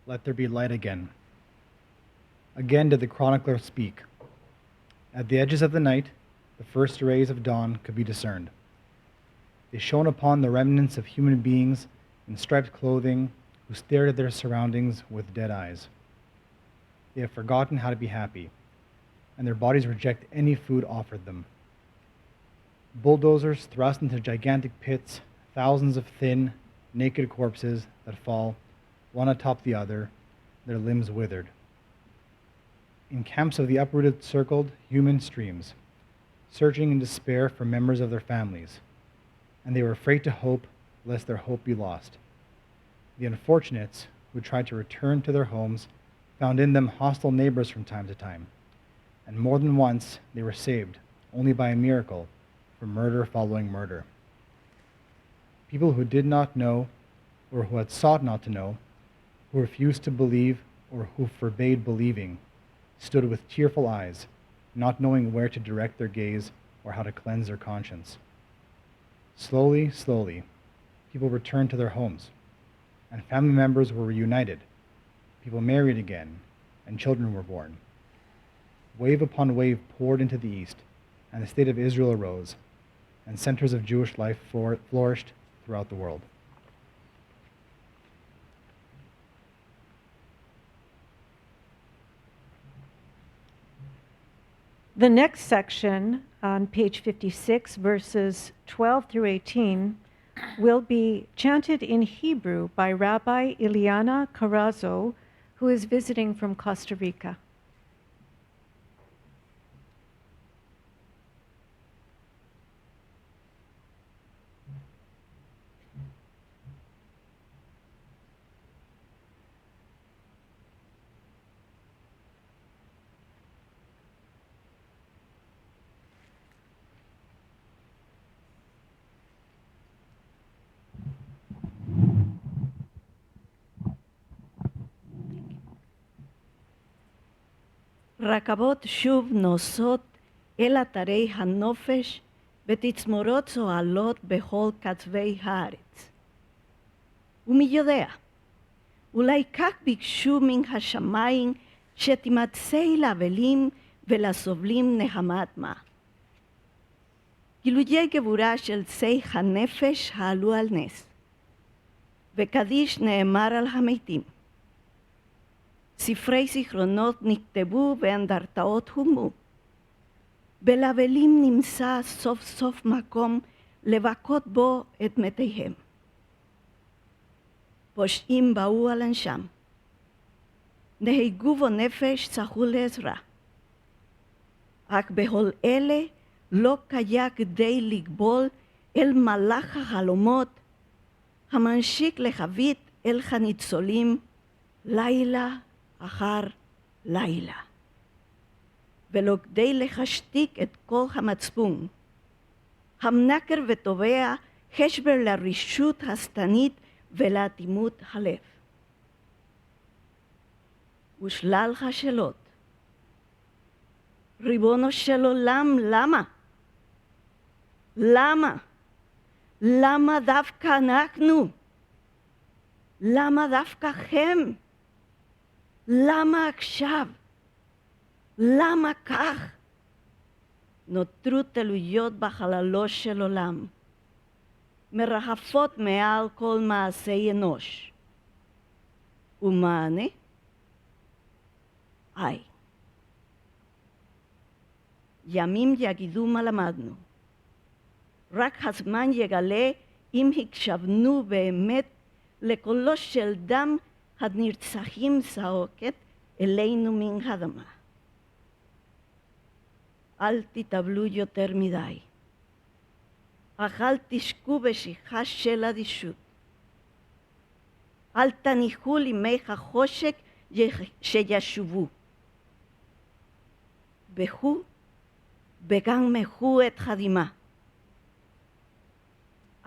Let there be light again. Again did the chronicler speak. At the edges of the night, the first rays of dawn could be discerned. They shone upon the remnants of human beings in striped clothing who stared at their surroundings with dead eyes. They have forgotten how to be happy, and their bodies reject any food offered them. Bulldozers thrust into gigantic pits thousands of thin, naked corpses that fall, one atop the other, their limbs withered. In camps of the uprooted circled human streams, searching in despair for members of their families, and they were afraid to hope lest their hope be lost. The unfortunates who tried to return to their homes found in them hostile neighbors from time to time, and more than once they were saved, only by a miracle, from murder following murder. People who did not know, or who had sought not to know, who refused to believe, or who forbade believing, stood with tearful eyes, not knowing where to direct their gaze or how to cleanse their conscience. Slowly, slowly, people returned to their homes, and family members were reunited. People married again, and children were born. Wave upon wave poured into the east, and the state of Israel arose, and centers of Jewish life flourished throughout the world. The next section on page 56, verses 12 through 18, will be chanted in Hebrew by Rabbi Ileana Carrazzo, who is visiting from Costa Rica. רכבות שוב נוסעות אל אתרי הנופש ותצמורות צוהלות בכל קצווי הארץ. ומי יודע, אולי כך ביקשו מן השמיים שתימצא לאבלים ולסובלים נחמת מה. גילויי גבורה של צי הנפש העלו על נס, וקדיש נאמר על המתים. ספרי זיכרונות נכתבו ואנדרטאות הומו. בלבלים נמצא סוף סוף מקום לבכות בו את מתיהם. פושעים באו על אנשם. נהגו בו נפש צחו לעזרה. רק בכל אלה לא קיה כדי לגבול אל מלאך החלומות, המנשיק לחבית אל הניצולים לילה אחר לילה. ולא כדי להשתיק את כל המצפון, המנקר ותובע חשבר לרשות השטנית ולאטימות הלב. ושלל השאלות, ריבונו של עולם, למה? למה? למה דווקא אנחנו? למה דווקא הם? למה עכשיו? למה כך? נותרו תלויות בחללו של עולם, מרחפות מעל כל מעשי אנוש. ומענה? היי. ימים יגידו מה למדנו. רק הזמן יגלה אם הקשבנו באמת לקולו של דם הנרצחים זועקת אלינו מן האדמה. אל תתאבלו יותר מדי, אך אל תשקו בשכחה של אדישות. אל תניחו לימי החושך שישובו. בכו וגם מחו את הדמעה.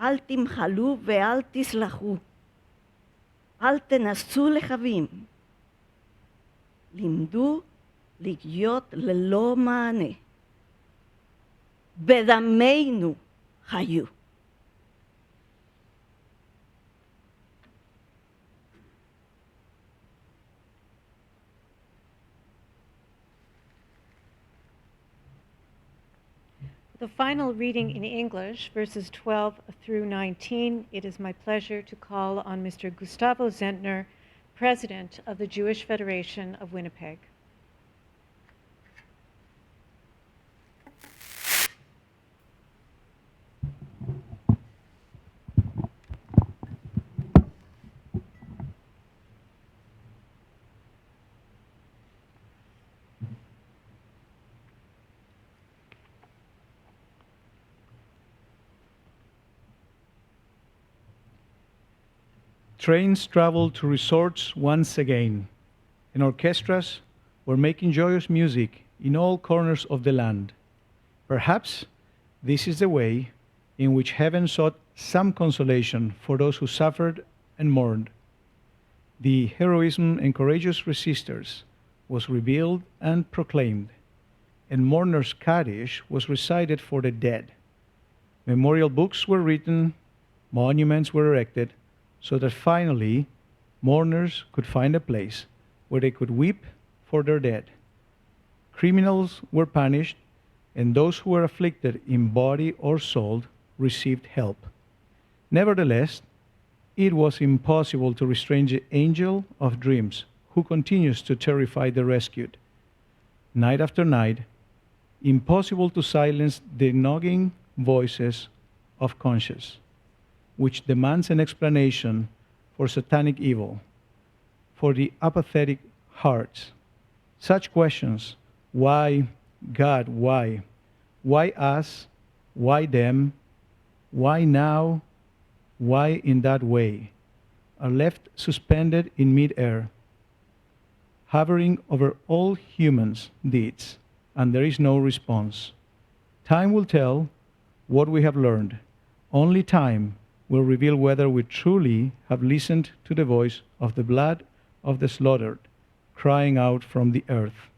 אל תמחלו ואל תסלחו. אל תנסו להבין. לימדו להיות ללא מענה. בדמנו חיו. The final reading in English, verses 12 through 19, it is my pleasure to call on Mr. Gustavo Zentner, President of the Jewish Federation of Winnipeg. Trains traveled to resorts once again, and orchestras were making joyous music in all corners of the land. Perhaps this is the way in which heaven sought some consolation for those who suffered and mourned. The heroism and courageous resistors was revealed and proclaimed, and mourners' Kaddish was recited for the dead. Memorial books were written, monuments were erected, so that finally mourners could find a place where they could weep for their dead. Criminals were punished, and those who were afflicted in body or soul received help. Nevertheless, it was impossible to restrain the angel of dreams who continues to terrify the rescued. Night after night, impossible to silence the nagging voices of conscience, which demands an explanation for satanic evil, for the apathetic hearts. Such questions, why, God, why? Why us? Why them? Why now? Why in that way? Are left suspended in mid-air, hovering over all humans' deeds, and there is no response. Time will tell what we have learned. Only time will reveal whether we truly have listened to the voice of the blood of the slaughtered, crying out from the earth.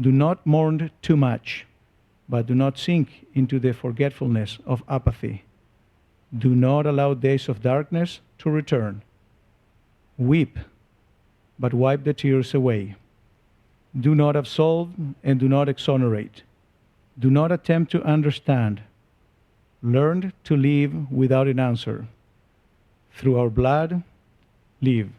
Do not mourn too much, but do not sink into the forgetfulness of apathy. Do not allow days of darkness to return. Weep, but wipe the tears away. Do not absolve and do not exonerate. Do not attempt to understand. Learn to live without an answer. Through our blood, live.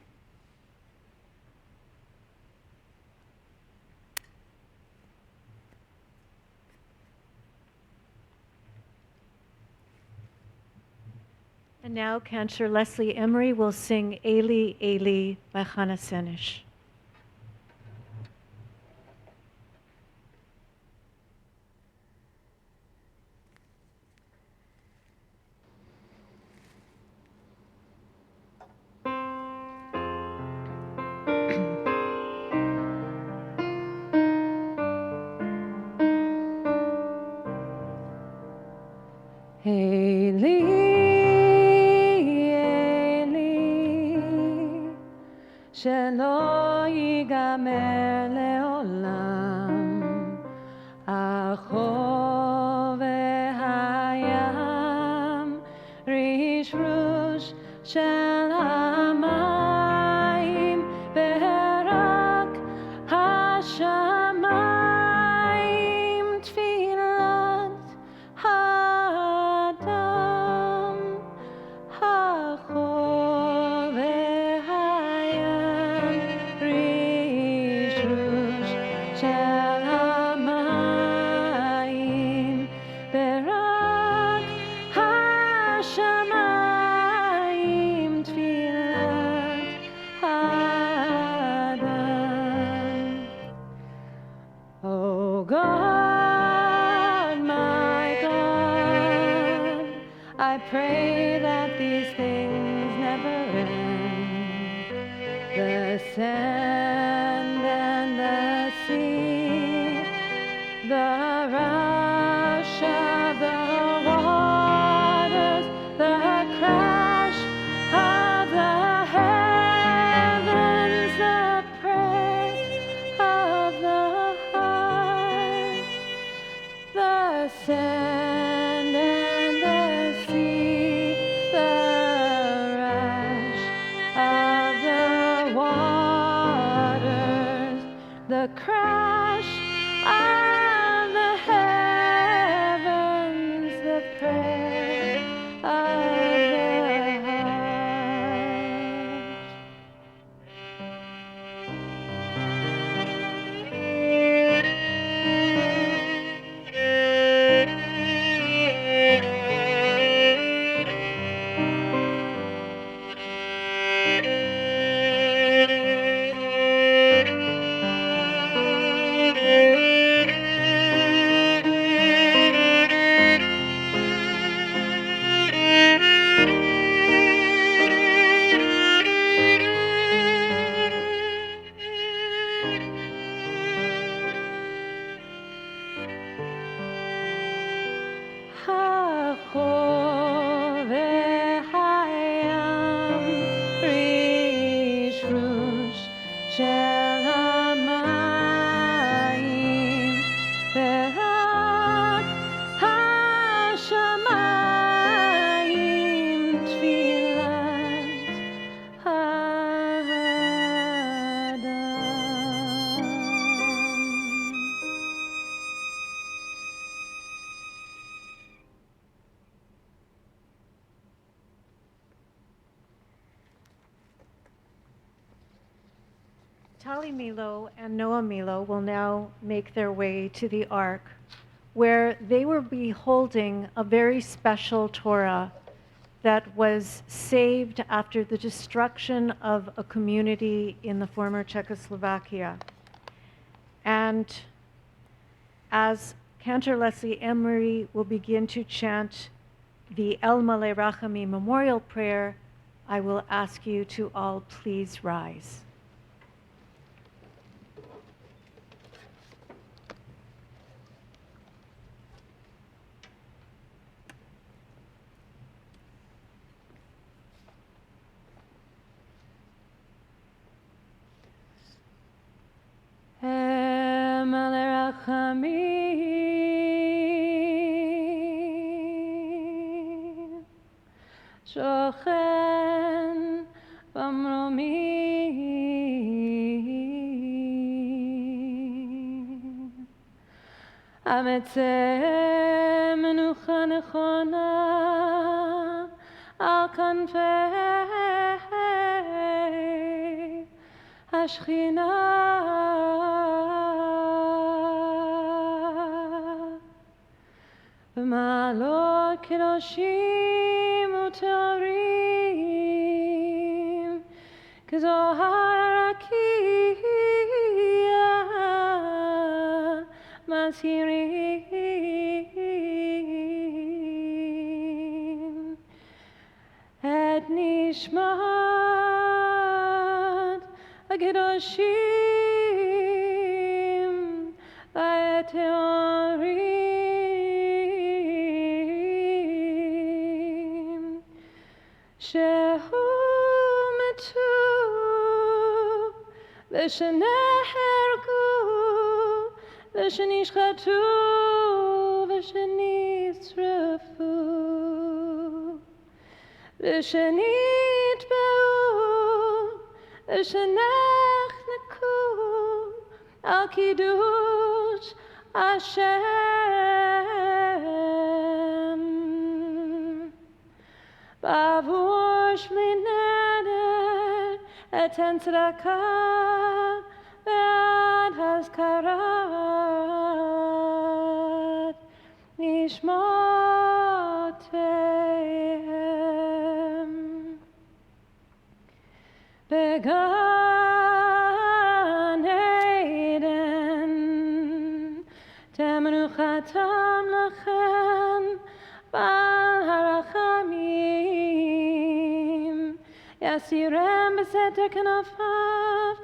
And now Cantor Leslie Emery will sing Eli, Eli by Hannah Senish. Eli, Eli, שלא ייגמר לעולם, החוף והים, של המים ורק השמיים תפילת האדם החול והים רישרוש של המים ורק השמיים תפילת האדם. Oh God, my God, I pray that these things never end. The sand and the sea, the rush of the waters, the crash of the heavens, the prayer of the heart, the sand and the sea, the rush of the waters, the crash of the heavens, the prayer of the heart. החול והים רישרוש של המים ורק השמיים תפילת האדם. Tali Milo and Noah Milo will now make their way to the Ark, where they will be holding a very special Torah that was saved after the destruction of a community in the former Czechoslovakia. And as Cantor Leslie Emery will begin to chant the El Malei Rachamim memorial prayer, I will ask you to all please rise. Malei Rachamim שוכן במרומים המצא מנוחה נכונה על כנפי השכינה במעלות קדושים וטהורים כזוהר הרקיע מזהירים את נשמת הקדושים והטהורים שהוא מתו ושנהרגו ושנשחטו ושנשרפו ושנשרפו ושנחנקו על קידוש השם. בעבור שלי נדר אתן צדקה ועד הזכרת נשמותיהם. בגן עדן תמנוחתם לכם בעל הרחמים, יסירם בסתר כנפיו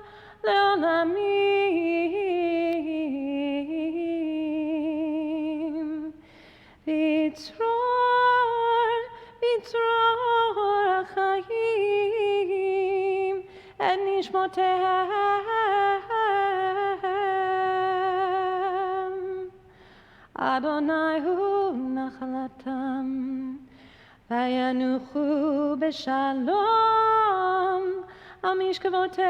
לעולמים. בצרור החיים את נשמותיהם. אדוני הוא נחלתם, וינוחו בשלום על משכבותיהם.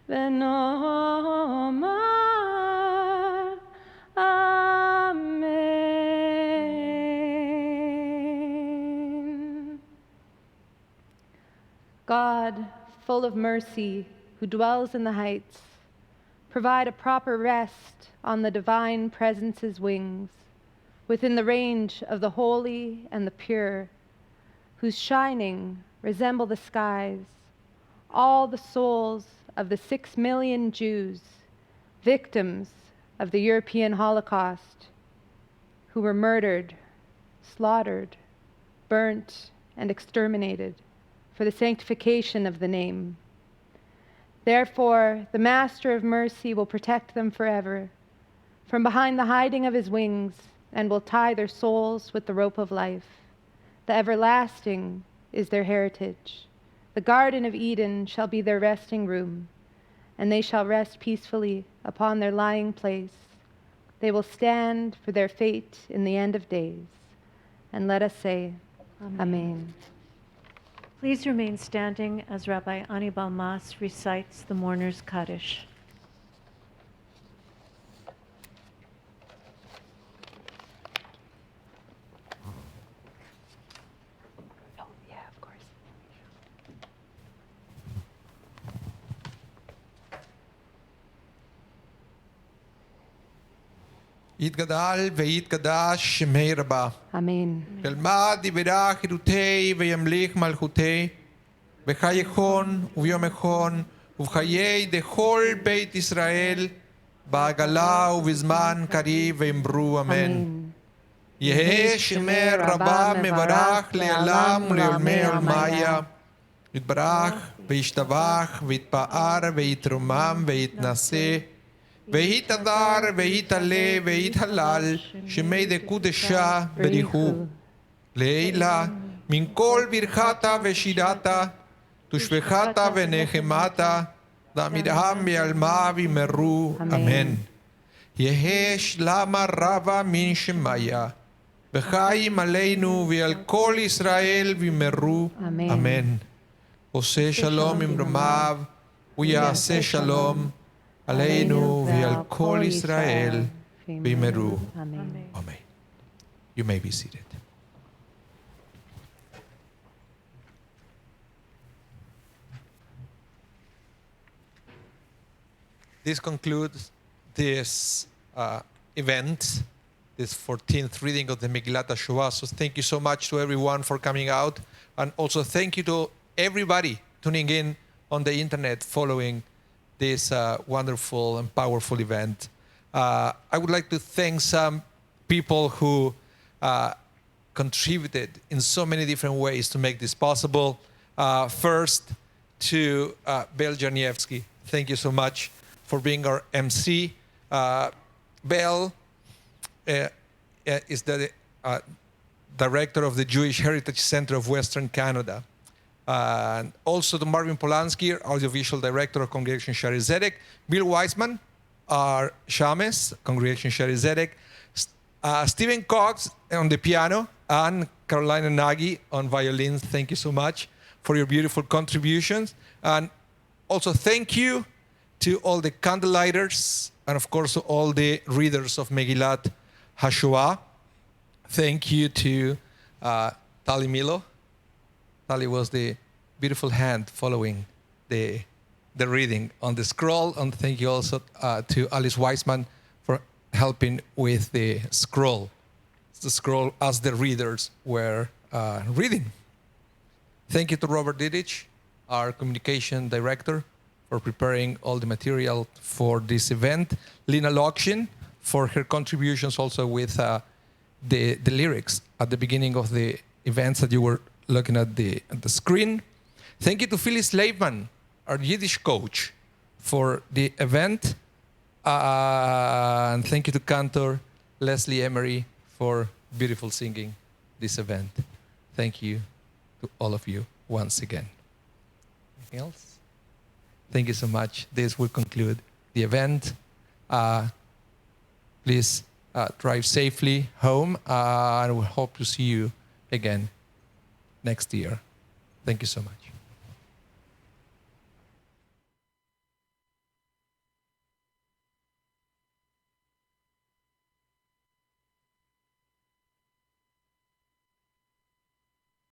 ונאמר Amen. God, full of mercy, who dwells in the heights, provide a proper rest on the divine presence's wings, within the range of the holy and the pure, whose shining resemble the skies, all the souls of the 6 million Jews, victims of the European Holocaust, who were murdered, slaughtered, burnt, and exterminated for the sanctification of the name. Therefore, the Master of Mercy will protect them forever from behind the hiding of his wings, and will tie their souls with the rope of life. The everlasting is their heritage. The Garden of Eden shall be their resting room, and they shall rest peacefully upon their lying place. They will stand for their fate in the end of days. And let us say, Amen. Please remain standing as Rabbi Anibal Mas recites the Mourner's Kaddish. יתגדל ויתקדש שמי רבה. אמן. תלמד דברה חירותי וימליך מלכותי, בחי יכון וביום יכון ובחיי דכל בית ישראל, בעגלה ובזמן קריב ואמרו אמן. יהא שמי רבה מברך לעולם ולעולמי עולמיה, יתברך וישתבח ויתפאר ויתרומם ויתנשא, ויתהדר ויתעלה ויתהלל שמי דקודשה בריחו. לעילה מן כל ברכתה ושירתה, תושבחתה ונחמתה, דאמירם בעלמה וימרו אמן. יהא שלמה רבה מן שמיה, וחיים עלינו ועל כל ישראל וימרו אמן. עושה שלום ממרומיו ויעשה שלום עלינו ועל כל ישראל וימרו אמן. You may be seated. This concludes this event, this 14th reading of the Megillat HaShoah. So thank you so much to everyone for coming out. And also thank you to everybody tuning in on the internet following this wonderful and powerful event. I would like to thank some people who contributed in so many different ways to make this possible. First, to Bel Jarniewski. Thank you so much for being our MC. Bel is the director of the Jewish Heritage Center of Western Canada. And also to Marvin Polanski, audiovisual director of Congregation Shari Zedek. Bill Weisman, our shamus, Congregation Shari Zedek. Stephen Cox on the piano, and Carolina Nagy on violins. Thank you so much for your beautiful contributions. And also thank you to all the candlelighters and of course all the readers of Megillat HaShoah. Thank you to Tali Milo. Tali was the beautiful hand following the reading on the scroll. And thank you also to Alice Weisman for helping with the scroll as the readers were reading. Thank you to Robert Didich, our communication director, for preparing all the material for this event. Lina Lokshin for her contributions also with the lyrics at the beginning of the events that you were looking at the screen. Thank you to Phyllis Leibman, our Yiddish coach, for the event. And thank you to Cantor Leslie Emery for beautiful singing this event. Thank you to all of you once again. Anything else? Thank you so much. This will conclude the event. Please drive safely home, and we hope to see you again next year. Thank you so much.